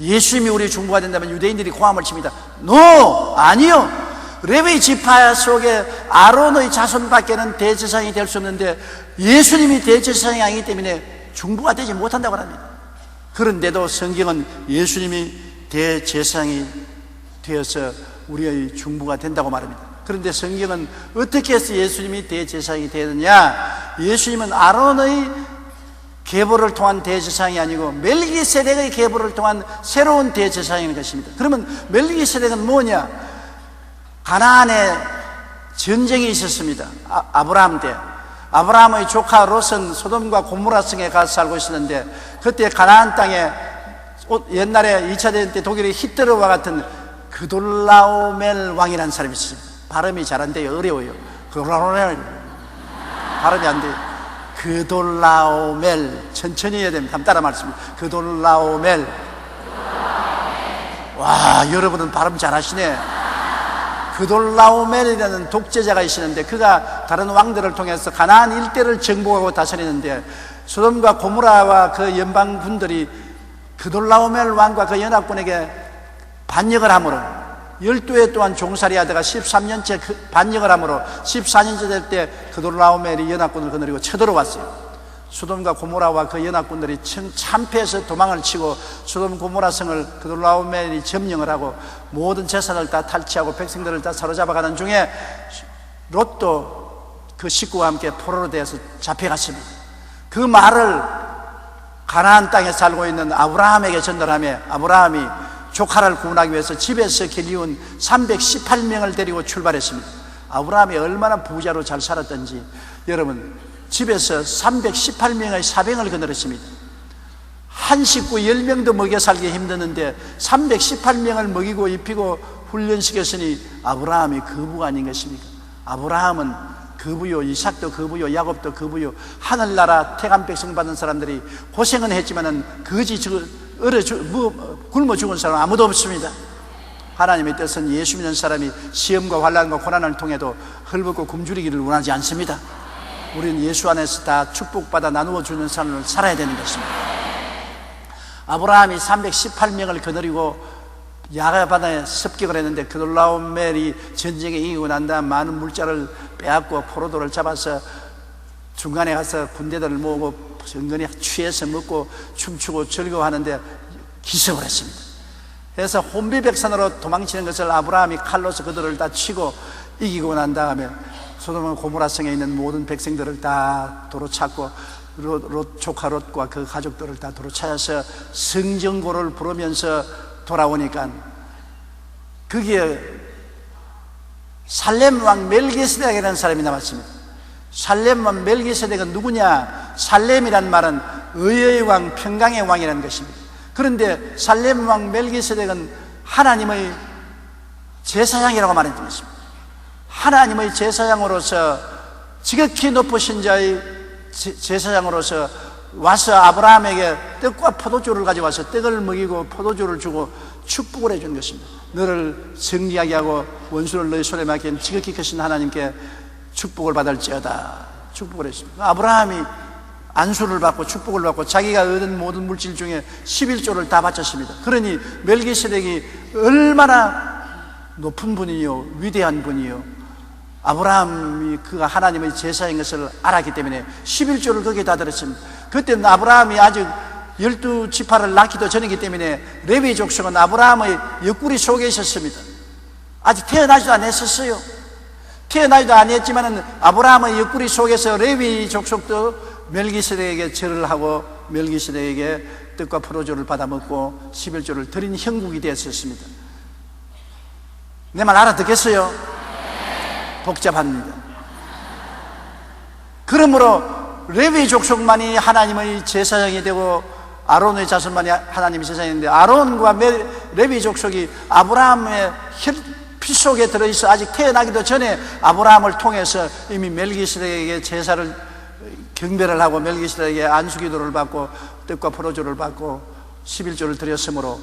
예수님이 우리의 중보가 된다면 유대인들이 고함을 칩니다. 아니요. 레위 지파 속에 아론의 자손밖에는 대제사장이 될 수 없는데 예수님이 대제사장이 아니기 때문에 중보가 되지 못한다고 합니다. 그런데도 성경은 예수님이 대제사장이 되어서 우리의 중보가 된다고 말합니다. 그런데 성경은 어떻게 해서 예수님이 대제사장이 되느냐? 예수님은 아론의 계보를 통한 대제사장이 아니고 멜기세덱의 계보를 통한 새로운 대제사장인 것입니다. 그러면 멜기세덱은 뭐냐? 가나안에 전쟁이 있었습니다. 아브라함 때 아브라함의 조카 롯은 소돔과 고모라 성에 가서 살고 있었는데 그때 가나안 땅에 옛날에 2차 대전 때 독일의 히틀러와 같은 그돌라오멜 왕이라는 사람이 있습니다. 발음이 잘 안 돼요. 어려워요. 그돌라오멜 발음이 안 돼요. 그돌라오멜 천천히 해야 됩니다. 한번 따라 말씀드립니다. 그돌라오멜 이야, 여러분은 발음 잘하시네. 그돌라오멜이라는 독재자가 있었는데 그가 다른 왕들을 통해서 가나안 일대를 정복하고 다스리는데 소돔과 고모라와 그 연방군들이 그돌라오멜 왕과 그 연합군에게 반역을 하므로 12해 동안 종살이 하다가 13년째 반역을 하므로 14년째 될 때 그돌라오멜이 연합군을 거느리고 쳐들어왔어요. 소돔과 고모라와 그 연합군들이 참패해서 도망을 치고 소돔 고모라 성을 그돌라오멜이 점령을 하고 모든 재산을 다 탈취하고 백성들을 다 사로잡아가는 중에 롯도 그 식구와 함께 포로로 되어서 잡혀갔습니다. 그 말을 가나안 땅에 살고 있는 아브라함에게 전달하며 아브라함이 조카를 구원하기 위해서 집에서 길이운 318명을 데리고 출발했습니다. 아브라함이 얼마나 부자로 잘 살았던지 여러분, 집에서 318명의 사병을 거느렸습니다. 한 식구 10명도 먹여 살기 힘드는데 318명을 먹이고 입히고 훈련시켰으니 아브라함이 거부가 아닌 것입니까? 아브라함은 거부요, 이삭도 거부요, 야곱도 거부요. 하늘나라 태간 백성 받은 사람들이 고생은 했지만은 거지 굶어 죽은 사람 아무도 없습니다. 하나님의 뜻은 예수 믿는 사람이 시험과 환난과 고난을 통해도 헐벗고 굶주리기를 원하지 않습니다. 우리는 예수 안에서 다 축복받아 나누어 주는 삶을 살아야 되는 것입니다. 아브라함이 318명을 거느리고 야가바다에 습격을 했는데 그돌라오멜이 전쟁에 이기고 난 다음 많은 물자를 빼앗고 포로도를 잡아서 중간에 가서 군대들을 모으고 정근히 취해서 먹고 춤추고 즐거워하는데 기습을 했습니다. 그래서 혼비백산으로 도망치는 것을 아브라함이 칼로서 그들을 다 치고 이기고 난 다음에 소돔과 고모라 성에 있는 모든 백성들을 다 도로 찾고 롯 조카 롯과 그 가족들을 다 도로 찾아서 성전고를 부르면서 돌아오니까 거기에 살렘 왕 멜기세덱이라는 사람이 남았습니다. 살렘 왕 멜기세덱은 누구냐? 살렘이란 말은 의의 왕, 평강의 왕이라는 것입니다. 그런데 살렘 왕 멜기세덱은 하나님의 제사장이라고 말했던 것입니다. 하나님의 제사장으로서 지극히 높으신 자의 제사장으로서 와서 아브라함에게 떡과 포도주를 가져와서 떡을 먹이고 포도주를 주고 축복을 해준 것입니다. 너를 승리하게 하고 원수를 너희 손에 맡긴 지극히 크신 하나님께 축복을 받을지어다 축복을 했습니다. 아브라함이 안수를 받고 축복을 받고 자기가 얻은 모든 물질 중에 11조를 다 바쳤습니다. 그러니 멜기세덱이 얼마나 높은 분이요 위대한 분이요 아브라함이 그가 하나님의 제사인 것을 알았기 때문에 11조를 거기에 다 들었습니다. 그때는 아브라함이 아직 12지파를 낳기도 전이기 때문에 레위 족속은 아브라함의 옆구리 속에 있었습니다. 아직 태어나지도 않았었어요. 태어나지도 않았지만 아브라함의 옆구리 속에서 레위 족속도 멜기세덱에게 절을 하고 멜기세덱에게 떡과 포도주를 받아먹고 11조를 드린 형국이 되었습니다. 내 말 알아듣겠어요? 복잡합니다. 그러므로 레위 족속만이 하나님의 제사장이 되고 아론의 자손만이 하나님의 제사장인데 아론과 레위 족속이 아브라함의 피 속에 들어있어 아직 태어나기도 전에 아브라함을 통해서 이미 멜기세덱에게 제사를 경배를 하고 멜기세덱에게 안수기도를 받고 떡과 포도주를 받고 11조를 드렸으므로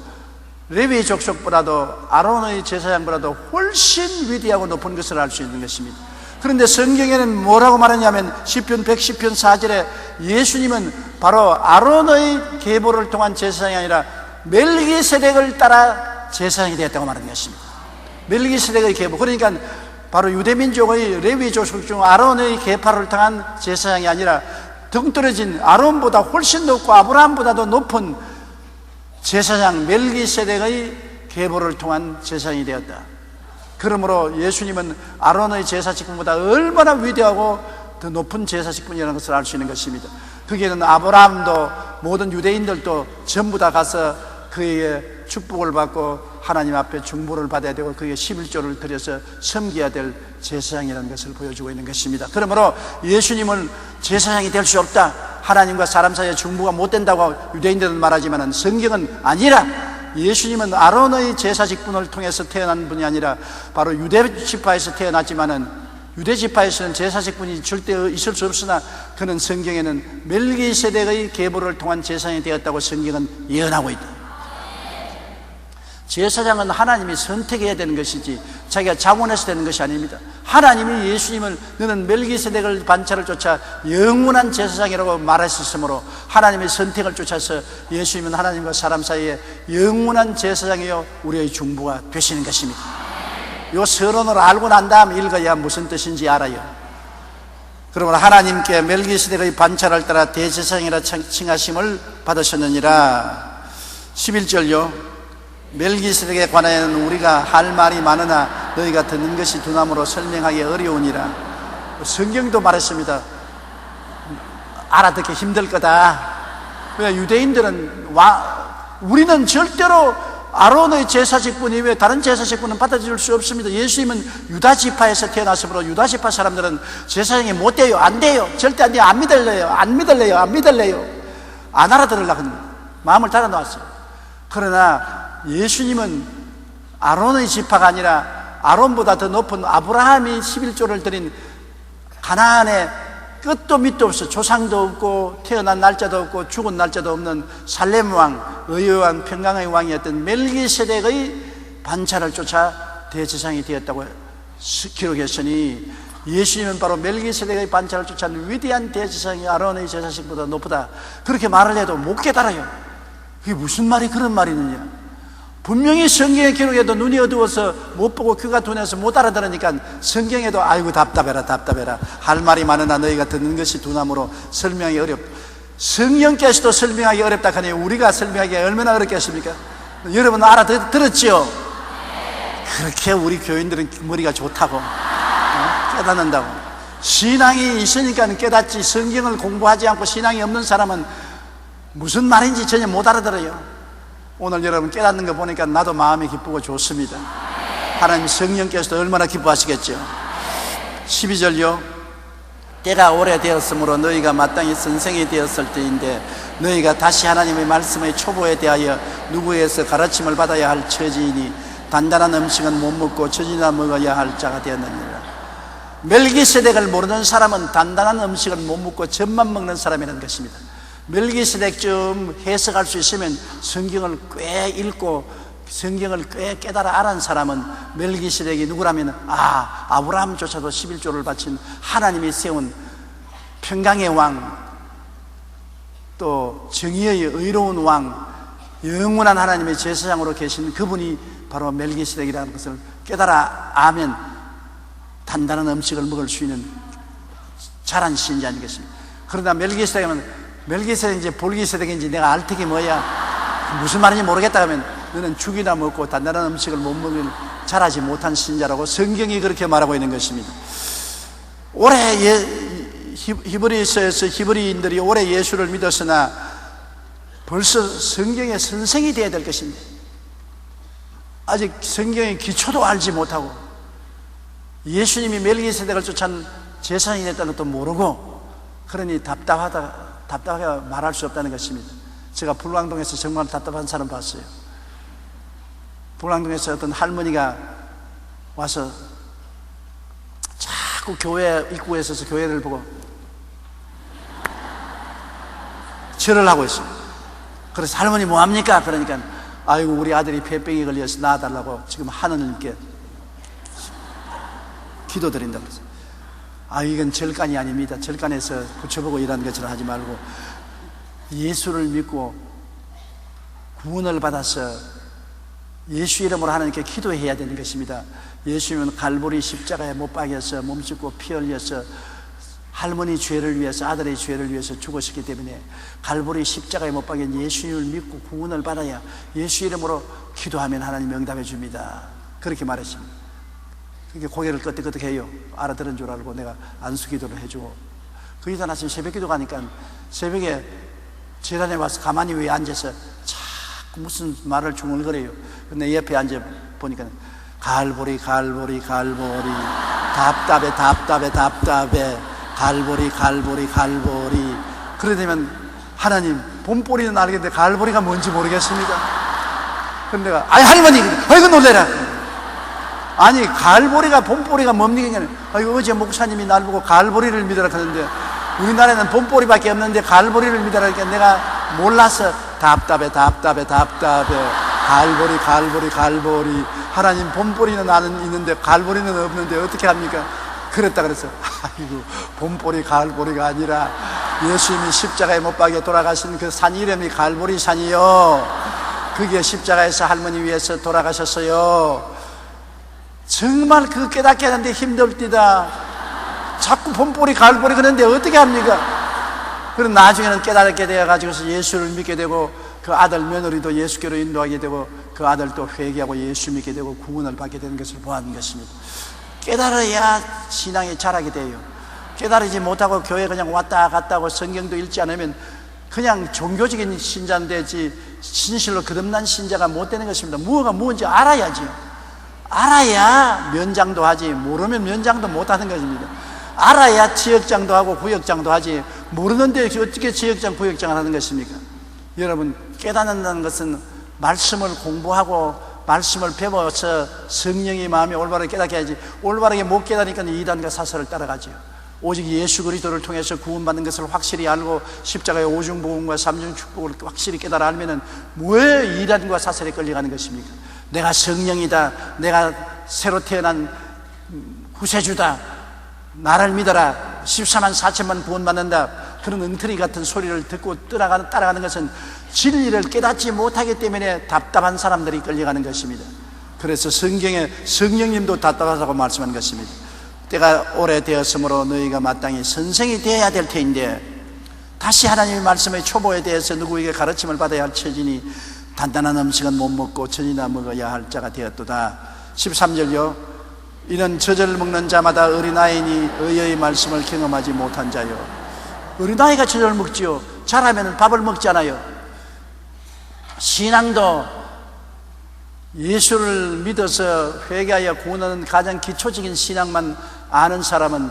레위 족속보다도 아론의 제사장보다도 훨씬 위대하고 높은 것을 알 수 있는 것입니다. 그런데 성경에는 뭐라고 말하냐면 시편 110편 4절에 예수님은 바로 아론의 계보를 통한 제사장이 아니라 멜기세덱을 따라 제사장이 되었다고 말하는 것입니다. 멜기세덱의 계보, 그러니까 바로 유대민족의 레위 족속 중 아론의 계파를 통한 제사장이 아니라 동떨어진 아론보다 훨씬 높고 아브라함보다도 높은 제사장 멜기세덱의 계보를 통한 제사장이 되었다. 그러므로 예수님은 아론의 제사 직분보다 얼마나 위대하고 더 높은 제사 직분이라는 것을 알 수 있는 것입니다. 거기에는 아브라함도 모든 유대인들도 전부 다 가서 그에게 축복을 받고 하나님 앞에 중보를 받아야 되고 그에게 11조를 드려서 섬겨야 될 제사장이라는 것을 보여주고 있는 것입니다. 그러므로 예수님은 제사장이 될 수 없다, 하나님과 사람 사이에 중보가 못 된다고 유대인들은 말하지만 성경은 아니라 예수님은 아론의 제사 직분을 통해서 태어난 분이 아니라 바로 유대 지파에서 태어났지만은 유대 지파에서는 제사 직분이 절대 있을 수 없으나 그는 성경에는 멜기세덱의 계보를 통한 제사장이 되었다고 성경은 예언하고 있다. 제사장은 하나님이 선택해야 되는 것이지 자기가 자원해서 되는 것이 아닙니다. 하나님이 예수님을 너는 멜기세덱을 반차를 쫓아 영원한 제사장이라고 말하셨으므로 하나님의 선택을 쫓아서 예수님은 하나님과 사람 사이에 영원한 제사장이요 우리의 중보가 되시는 것입니다. 이 서론을 알고 난 다음 읽어야 무슨 뜻인지 알아요. 그러므로 하나님께 멜기세덱의 반차를 따라 대제사장이라 칭하심을 받으셨느니라. 11절요. 멜기세덱에 관하여는 우리가 할 말이 많으나 너희가 듣는 것이 두나무로 설명하기 어려우니라. 성경도 말했습니다. 알아듣기 힘들 거다. 왜 유대인들은 우리는 절대로 아론의 제사직분 이외에 다른 제사직분은 받아들일 수 없습니다. 예수님은 유다 지파에서 태어나서부터 유다 지파 사람들은 제사장이 못 돼요. 안 돼요. 절대 안 돼요. 안 믿을래요. 안 알아들으려고 합니다. 마음을 닫아놓았어요. 그러나 예수님은 아론의 지파가 아니라 아론보다 더 높은 아브라함이 11조를 드린 가나안에 끝도 밑도 없어 조상도 없고 태어난 날짜도 없고 죽은 날짜도 없는 살렘 왕, 의의 왕, 평강의 왕이었던 멜기세덱의 반차를 쫓아 대제사장이 되었다고 기록했으니 예수님은 바로 멜기세덱의 반차를 쫓아 위대한 대제사장이 아론의 제사식보다 높다. 그렇게 말을 해도 못 깨달아요. 그게 무슨 말이 그런 말이느냐. 분명히 성경에 기록해도 눈이 어두워서 못 보고 귀가 둔해서 못 알아들으니까 성경에도 아이고 답답해라 할 말이 많으나 너희가 듣는 것이 두나무로 설명하기 어렵다. 성경께서도 설명하기 어렵다 하니 우리가 설명하기 얼마나 어렵겠습니까? 여러분 알아들었지요? 그렇게 우리 교인들은 머리가 좋다고 깨닫는다고. 신앙이 있으니까 깨닫지 성경을 공부하지 않고 신앙이 없는 사람은 무슨 말인지 전혀 못 알아들어요. 오늘 여러분 깨닫는 거 보니까 나도 마음이 기쁘고 좋습니다. 하나님 성령께서도 얼마나 기뻐하시겠죠. 12절요. 때가 오래되었으므로 너희가 마땅히 선생이 되었을 때인데 너희가 다시 하나님의 말씀의 초보에 대하여 누구에서 가르침을 받아야 할 처지이니 단단한 음식은 못 먹고 젖이나 먹어야 할 자가 되었느니라. 멜기세덱을 모르는 사람은 단단한 음식을 못 먹고 젖만 먹는 사람이라는 것입니다. 멜기세덱 좀 해석할 수 있으면 성경을 꽤 읽고 성경을 꽤 깨달아 알은 사람은 멜기세덱이 누구라면 아브라함조차도 11조를 바친 하나님이 세운 평강의 왕, 또 정의의 의로운 왕, 영원한 하나님의 제사장으로 계신 그분이 바로 멜기세덱이라는 것을 깨달아 아면 단단한 음식을 먹을 수 있는 잘한 신자 아니겠습니까? 그러나 멜기세덱인지 볼기세덱인지 내가 알 테기 뭐야, 무슨 말인지 모르겠다 하면 너는 죽이나 먹고 단단한 음식을 못 먹는 잘하지 못한 신자라고 성경이 그렇게 말하고 있는 것입니다. 올해 히브리서에서 히브리인들이 올해 예수를 믿었으나 벌써 성경의 선생이 되어야 될 것입니다. 아직 성경의 기초도 알지 못하고 예수님이 멜기세덱을 쫓아낸 제사장이 됐다는 것도 모르고 그러니 답답하게 말할 수 없다는 것입니다. 제가 불광동에서 정말 답답한 사람 봤어요. 불광동에서 어떤 할머니가 와서 자꾸 교회 입구에 서서 교회를 보고 절을 하고 있어요. 그래서 할머니 뭐합니까? 그러니까 아이고 우리 아들이 폐병에 걸려서 나아달라고 지금 하느님께 기도드린다고 그랬어요. 이건 절간이 아닙니다. 절간에서 붙여보고 일하는 것처럼 하지 말고 예수를 믿고 구원을 받아서 예수 이름으로 하나님께 기도해야 되는 것입니다. 예수님은 갈보리 십자가에 못 박여서 몸짓고 피 흘려서 할머니 죄를 위해서, 아들의 죄를 위해서 죽으셨기 때문에 갈보리 십자가에 못 박인 예수님을 믿고 구원을 받아야 예수 이름으로 기도하면 하나님 응답해 줍니다. 그렇게 말했습니다. 그렇게 고개를 끄덕끄덕 해요. 알아들은 줄 알고 내가 안수기도를 해주고, 그 이전 아침 새벽기도 가니까 새벽에 재단에 와서 가만히 위에 앉아서 자꾸 무슨 말을 중얼거려요. 근데 옆에 앉아 보니까 갈보리 갈보리 갈보리 답답해 갈보리 그러다면 하나님 봄보리는 알겠는데 갈보리가 뭔지 모르겠습니다. 근데 내가 할머니 아이고 놀래라. 아니 갈보리가 봄보리가 뭡니까? 어제 목사님이 날 보고 갈보리를 믿으라 하는데 우리나라에는 봄보리밖에 없는데 갈보리를 믿으라 하니까 내가 몰라서 답답해 갈보리 갈보리 갈보리. 하나님 봄보리는 나는 있는데 갈보리는 없는데 어떻게 합니까? 그랬다 그랬어. 아이고, 봄보리 갈보리가 아니라 예수님이 십자가에 못 박혀 돌아가신 그 산 이름이 갈보리 산이요, 그게 십자가에서 할머니 위해서 돌아가셨어요. 정말 그 깨닫게 하는데 힘들디다. 자꾸 봄보리 갈보리 그러는데 어떻게 합니까? 그럼 나중에는 깨닫게 되어가지고서 예수를 믿게 되고, 그 아들 며느리도 예수께로 인도하게 되고, 그 아들도 회개하고 예수 믿게 되고 구원을 받게 되는 것을 보았는 것입니다. 깨달아야 신앙이 자라게 돼요. 깨달지 못하고 교회 그냥 왔다 갔다 하고 성경도 읽지 않으면 그냥 종교적인 신자는 되지 진실로 거듭난 신자가 못 되는 것입니다. 무엇가 무엇인지 알아야죠. 알아야 면장도 하지, 모르면 면장도 못 하는 것입니다. 알아야 지역장도 하고 구역장도 하지, 모르는데 어떻게 지역장 구역장을 하는 것입니까? 여러분, 깨닫는다는 것은 말씀을 공부하고 말씀을 배워서 성령의 마음이 올바르게 깨닫게 해야지, 올바르게 못 깨닫으니까 이단과 사설을 따라가죠. 오직 예수 그리스도를 통해서 구원받는 것을 확실히 알고 십자가의 오중복음과 삼중축복을 확실히 깨달아 알면은 왜 이단과 사설에 끌려가는 것입니까? 내가 성령이다, 내가 새로 태어난 구세주다, 나를 믿어라, 14만 4천만 구원받는다, 그런 엉터리 같은 소리를 듣고 따라가는 것은 진리를 깨닫지 못하기 때문에 답답한 사람들이 끌려가는 것입니다. 그래서 성경에 성령님도 답답하다고 말씀한 것입니다. 때가 오래되었으므로 너희가 마땅히 선생이 되어야 될 터인데, 다시 하나님의 말씀의 초보에 대해서 누구에게 가르침을 받아야 할 처지니 단단한 음식은 못 먹고 전이나 먹어야 할 자가 되었도다. 13절요. 이는 젖을 먹는 자마다 어린아이니 의의 말씀을 경험하지 못한 자요. 어린아이가 젖을 먹지요. 자라면 밥을 먹잖아요. 신앙도 예수를 믿어서 회개하여 구원하는 가장 기초적인 신앙만 아는 사람은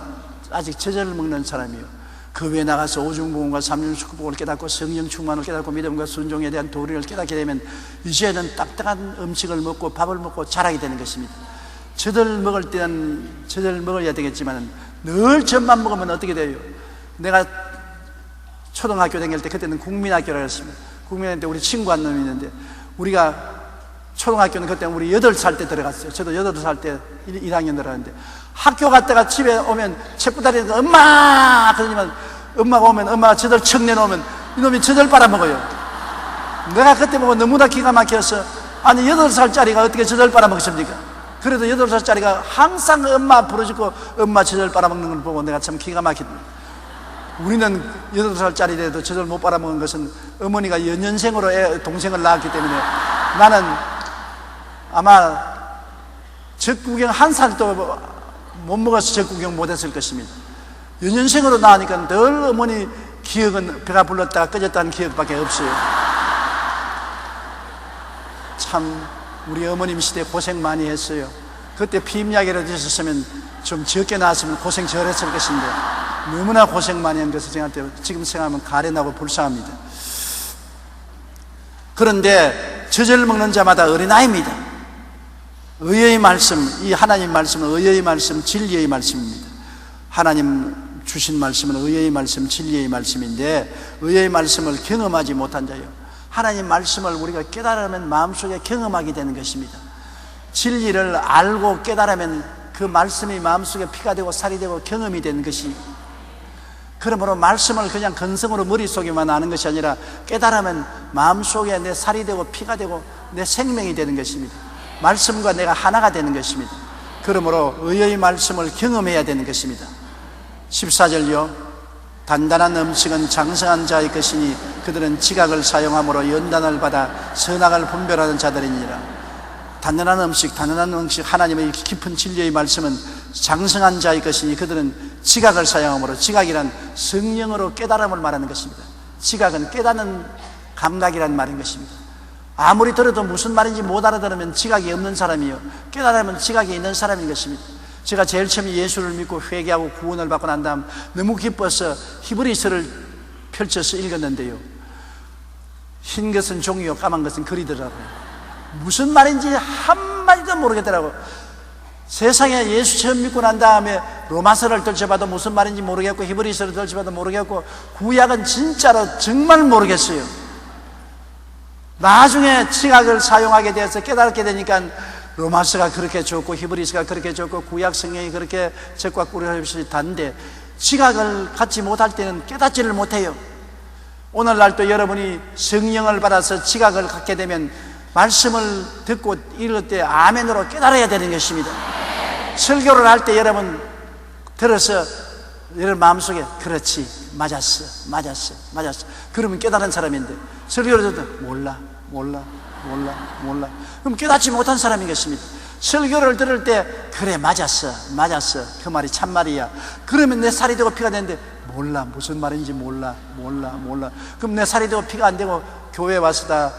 아직 젖을 먹는 사람이에요. 그 외에 나가서 오중복음과 삼중축복을 깨닫고 성령 충만을 깨닫고 믿음과 순종에 대한 도리를 깨닫게 되면 이제는 딱딱한 음식을 먹고 밥을 먹고 자라게 되는 것입니다. 젖을 먹을 때는 젖을 먹어야 되겠지만 늘 젖만 먹으면 어떻게 돼요? 내가 초등학교 다닐 때, 그때는 국민학교라고 했습니다. 국민학교 때 우리 친구 한 놈이 있는데, 우리가 초등학교는 그때 우리 8살 때 들어갔어요. 저도 8살 때 1학년 들어갔는데, 학교 갔다가 집에 오면 책부다리에서 엄마! 그러면 엄마가 오면 엄마가 젖을 척 내놓으면 이놈이 젖을 빨아먹어요. 내가 그때 보고 너무나 기가 막혀서, 아니 8살짜리가 어떻게 젖을 빨아먹습니까? 그래도 8살짜리가 항상 엄마 부르짖고 엄마 젖을 빨아먹는 걸 보고 내가 참 기가 막힙니다. 우리는 8살짜리라도 젖을 못 빨아먹은 것은 어머니가 연년생으로 동생을 낳았기 때문에, 나는 아마 젖구경 1살도 못 먹어서 젖구경 못했을 것입니다. 연년생으로 낳으니까 늘 어머니 기억은 배가 불렀다가 꺼졌다는 기억밖에 없어요. 참 우리 어머님 시대 고생 많이 했어요. 그때 피임약이라도 있었으면 좀 적게 나왔으면 고생 덜 했을 것인데 너무나 고생 많이 한 것을 지금 생각하면 가련하고 불쌍합니다. 그런데 젖을 먹는 자마다 어린아이입니다. 의의 말씀, 이 하나님 말씀은 의의 말씀, 진리의 말씀입니다. 하나님 주신 말씀은 의의 말씀, 진리의 말씀인데, 의의 말씀을 경험하지 못한 자요. 하나님 말씀을 우리가 깨달으면 마음속에 경험하게 되는 것입니다. 진리를 알고 깨달으면 그 말씀이 마음속에 피가 되고 살이 되고 경험이 되는 것이, 그러므로 말씀을 그냥 근성으로 머릿속에만 아는 것이 아니라 깨달으면 마음속에 내 살이 되고 피가 되고 내 생명이 되는 것입니다. 말씀과 내가 하나가 되는 것입니다. 그러므로 의의 말씀을 경험해야 되는 것입니다. 14절요. 단단한 음식은 장성한 자의 것이니 그들은 지각을 사용함으로 연단을 받아 선악을 분별하는 자들이니라. 단단한 음식 하나님의 깊은 진리의 말씀은 장성한 자의 것이니 그들은 지각을 사용함으로, 지각이란 성령으로 깨달음을 말하는 것입니다. 지각은 깨닫는 감각이란 말인 것입니다. 아무리 들어도 무슨 말인지 못 알아들으면 지각이 없는 사람이요, 깨달으면 지각이 있는 사람인 것입니다. 제가 제일 처음에 예수를 믿고 회개하고 구원을 받고 난 다음 너무 기뻐서 히브리서를 펼쳐서 읽었는데요, 흰 것은 종이요 까만 것은 글이더라고요. 무슨 말인지 한마디도 모르겠더라고요. 세상에 예수 처음 믿고 난 다음에 로마서를 들춰봐도 무슨 말인지 모르겠고, 히브리서를 들춰봐도 모르겠고, 구약은 진짜로 정말 모르겠어요. 나중에 지각을 사용하게 돼서 깨닫게 되니까 로마서가 그렇게 좋고 히브리서가 그렇게 좋고 구약 성경이 그렇게 적과 꿀이 없이 단데 지각을 갖지 못할 때는 깨닫지를 못해요. 오늘날 또 여러분이 성령을 받아서 지각을 갖게 되면 말씀을 듣고 읽을 때 아멘으로 깨달아야 되는 것입니다. 설교를 할 때 여러분 들어서 여러분 마음속에 그렇지, 맞았어 그러면 깨달은 사람인데 설교를 듣다 몰라 그럼 깨닫지 못한 사람인 것입니다. 설교를 들을 때 그래 맞았어 그 말이 참말이야 그러면 내 살이 되고 피가 되는데 몰라 무슨 말인지 몰라 그럼 내 살이 되고 피가 안 되고 교회에 와서 다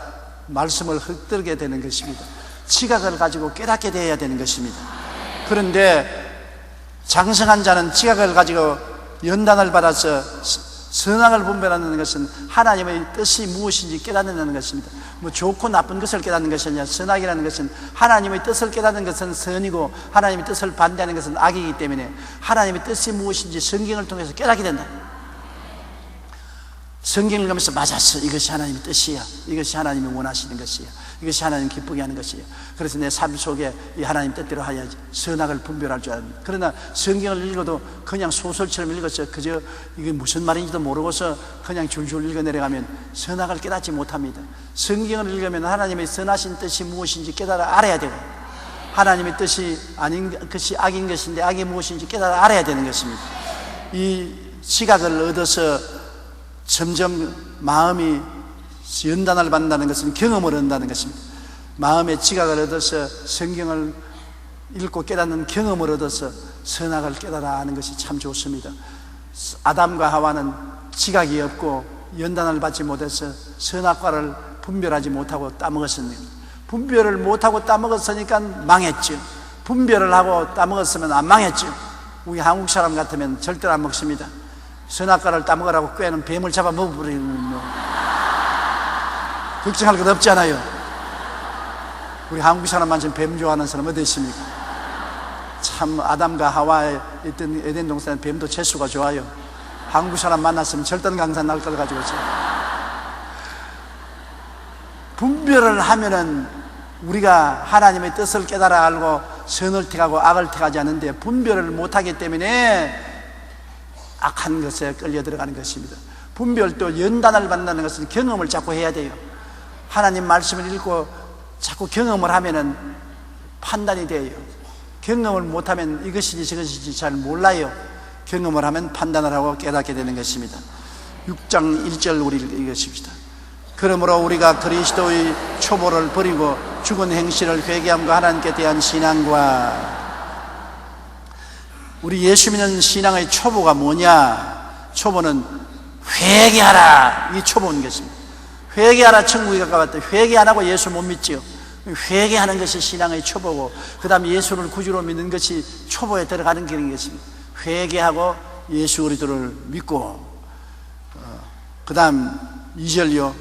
말씀을 흩뜨게 되는 것입니다. 지각을 가지고 깨닫게 되어야 되는 것입니다. 그런데 장성한 자는 지각을 가지고 연단을 받아서 선악을 분별하는 것은 하나님의 뜻이 무엇인지 깨닫는 것입니다. 뭐 좋고 나쁜 것을 깨닫는 것이 아니라 선악이라는 것은 하나님의 뜻을 깨닫는 것은 선이고 하나님의 뜻을 반대하는 것은 악이기 때문에 하나님의 뜻이 무엇인지 성경을 통해서 깨닫게 된다. 성경을 읽으면서 맞았어, 이것이 하나님의 뜻이야, 이것이 하나님이 원하시는 것이야, 이것이 하나님 기쁘게 하는 것이야. 그래서 내 삶 속에 이 하나님 뜻대로 하여야지 선악을 분별할 줄 알았는데, 그러나 성경을 읽어도 그냥 소설처럼 읽어서 그저 이게 무슨 말인지도 모르고서 그냥 줄줄 읽어 내려가면 선악을 깨닫지 못합니다. 성경을 읽으면 하나님의 선하신 뜻이 무엇인지 깨달아 알아야 되고, 하나님의 뜻이 아닌 것이 악인 것인데 악이 무엇인지 깨달아 알아야 되는 것입니다. 이 지각을 얻어서 점점 마음이 연단을 받는다는 것은 경험을 얻는다는 것입니다. 마음의 지각을 얻어서 성경을 읽고 깨닫는 경험을 얻어서 선악을 깨달아 아는 것이 참 좋습니다. 아담과 하와는 지각이 없고 연단을 받지 못해서 선악과를 분별하지 못하고 따먹었습니다. 분별을 못하고 따먹었으니까 망했죠. 분별을 하고 따먹었으면 안 망했죠. 우리 한국 사람 같으면 절대로 안 먹습니다. 선악과를 따먹으라고 꾀는 뱀을 잡아 먹어버리면 걱정할 것 없잖아요. 우리 한국 사람만큼 뱀 좋아하는 사람 어디 있습니까? 참 아담과 하와에 있던 에덴 동산에 뱀도 채수가 좋아요. 한국 사람 만났으면 절단강산 날 걸 가지고 분별을 하면은 우리가 하나님의 뜻을 깨달아 알고 선을 택하고 악을 택하지 않는데 분별을 못하기 때문에 악한 것에 끌려 들어가는 것입니다. 분별도 연단을 받는다는 것은 경험을 자꾸 해야 돼요. 하나님 말씀을 읽고 자꾸 경험을 하면은 판단이 돼요. 경험을 못하면 이것인지 저것인지 잘 몰라요. 경험을 하면 판단을 하고 깨닫게 되는 것입니다. 6장 1절 우리 읽으십시다. 그러므로 우리가 그리스도의 초보를 버리고 죽은 행실을 회개함과 하나님께 대한 신앙과, 우리 예수 믿는 신앙의 초보가 뭐냐? 초보는 회개하라, 이 초보인 것입니다. 회개하라, 천국에 가까웠다. 회개 안 하고 예수 못 믿지요. 회개하는 것이 신앙의 초보고, 그 다음 예수를 구주로 믿는 것이 초보에 들어가는 길인 것입니다. 회개하고 예수 그리스도를 믿고, 그 다음 2절요.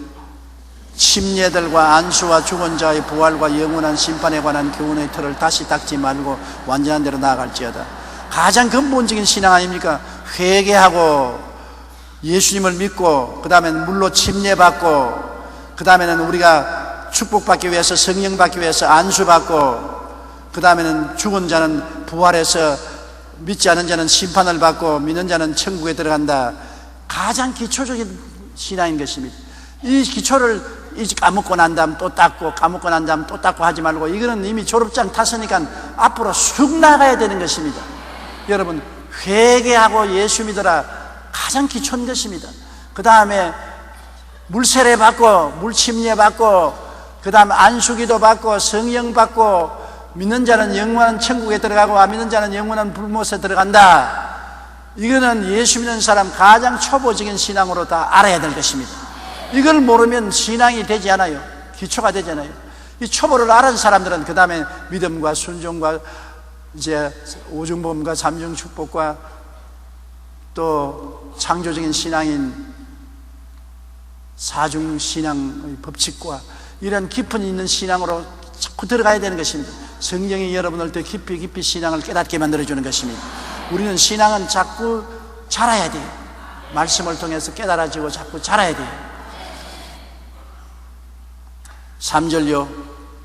침례들과 안수와 죽은 자의 부활과 영원한 심판에 관한 교훈의 틀을 다시 닦지 말고 완전한 대로 나아갈지어다. 가장 근본적인 신앙 아닙니까? 회개하고 예수님을 믿고, 그 다음에는 물로 침례받고, 그 다음에는 우리가 축복받기 위해서 성령 받기 위해서 안수받고, 그 다음에는 죽은 자는 부활해서 믿지 않은 자는 심판을 받고 믿는 자는 천국에 들어간다. 가장 기초적인 신앙인 것입니다. 이 기초를 까먹고 난 다음 또 닦고, 까먹고 난 다음 또 닦고 하지 말고, 이거는 이미 졸업장 탔으니까 앞으로 쑥 나가야 되는 것입니다. 여러분, 회개하고 예수 믿어라, 가장 기초인 것입니다. 그 다음에 물 세례 받고 물 침례 받고, 그 다음에 안수기도 받고 성령 받고, 믿는 자는 영원한 천국에 들어가고 안 믿는 자는 영원한 불못에 들어간다. 이거는 예수 믿는 사람 가장 초보적인 신앙으로 다 알아야 될 것입니다. 이걸 모르면 신앙이 되지 않아요. 기초가 되지 않아요. 이 초보를 아는 사람들은 그 다음에 믿음과 순종과 이제 오중범과 삼중 축복과 또 창조적인 신앙인 사중 신앙의 법칙과 이런 깊은 있는 신앙으로 자꾸 들어가야 되는 것입니다. 성경이 여러분을 더 깊이 신앙을 깨닫게 만들어주는 것입니다. 우리는 신앙은 자꾸 자라야 돼요. 말씀을 통해서 깨달아지고 자꾸 자라야 돼요. 3절요.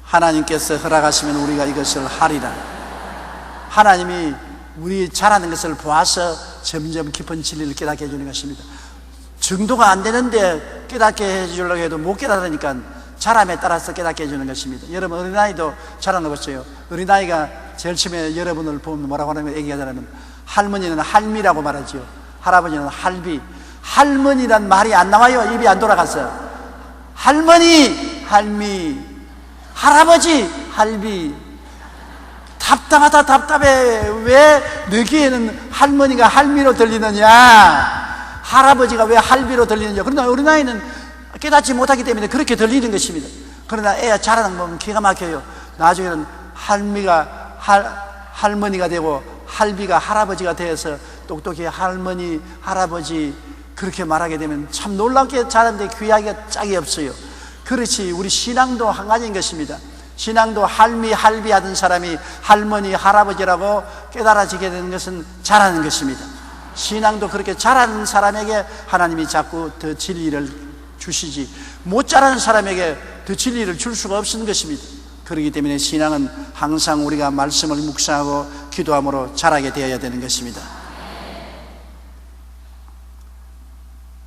하나님께서 허락하시면 우리가 이것을 하리라. 하나님이 우리 잘하는 것을 보아서 점점 깊은 진리를 깨닫게 해주는 것입니다. 정도가 안 되는데 깨닫게 해주려고 해도 못 깨달으니까 자람에 따라서 깨닫게 해주는 것입니다. 여러분, 어린아이도 자라는 거 보세요. 어린아이가 제일 처음에 여러분을 보면 뭐라고 하냐면, 얘기하자면 할머니는 할미라고 말하죠. 할아버지는 할비. 할머니란 말이 안 나와요. 입이 안 돌아가서. 할머니, 할미. 할아버지, 할비. 답답하다, 답답해. 왜 너기에는 할머니가 할미로 들리느냐, 할아버지가 왜 할비로 들리느냐. 그러나 어린아이는 깨닫지 못하기 때문에 그렇게 들리는 것입니다. 그러나 애가 자라는 거 보면 기가 막혀요. 나중에는 할미가 할머니가 되고 할비가 할아버지가 되어서 똑똑히 할머니, 할아버지 그렇게 말하게 되면 참 놀랍게 자라는데 귀하기가 짝이 없어요. 그렇지, 우리 신앙도 한 가지인 것입니다. 신앙도 할미, 할비 하던 사람이 할머니, 할아버지라고 깨달아지게 되는 것은 잘하는 것입니다. 신앙도 그렇게 잘하는 사람에게 하나님이 자꾸 더 진리를 주시지, 못 잘하는 사람에게 더 진리를 줄 수가 없는 것입니다. 그렇기 때문에 신앙은 항상 우리가 말씀을 묵상하고 기도함으로 자라게 되어야 되는 것입니다.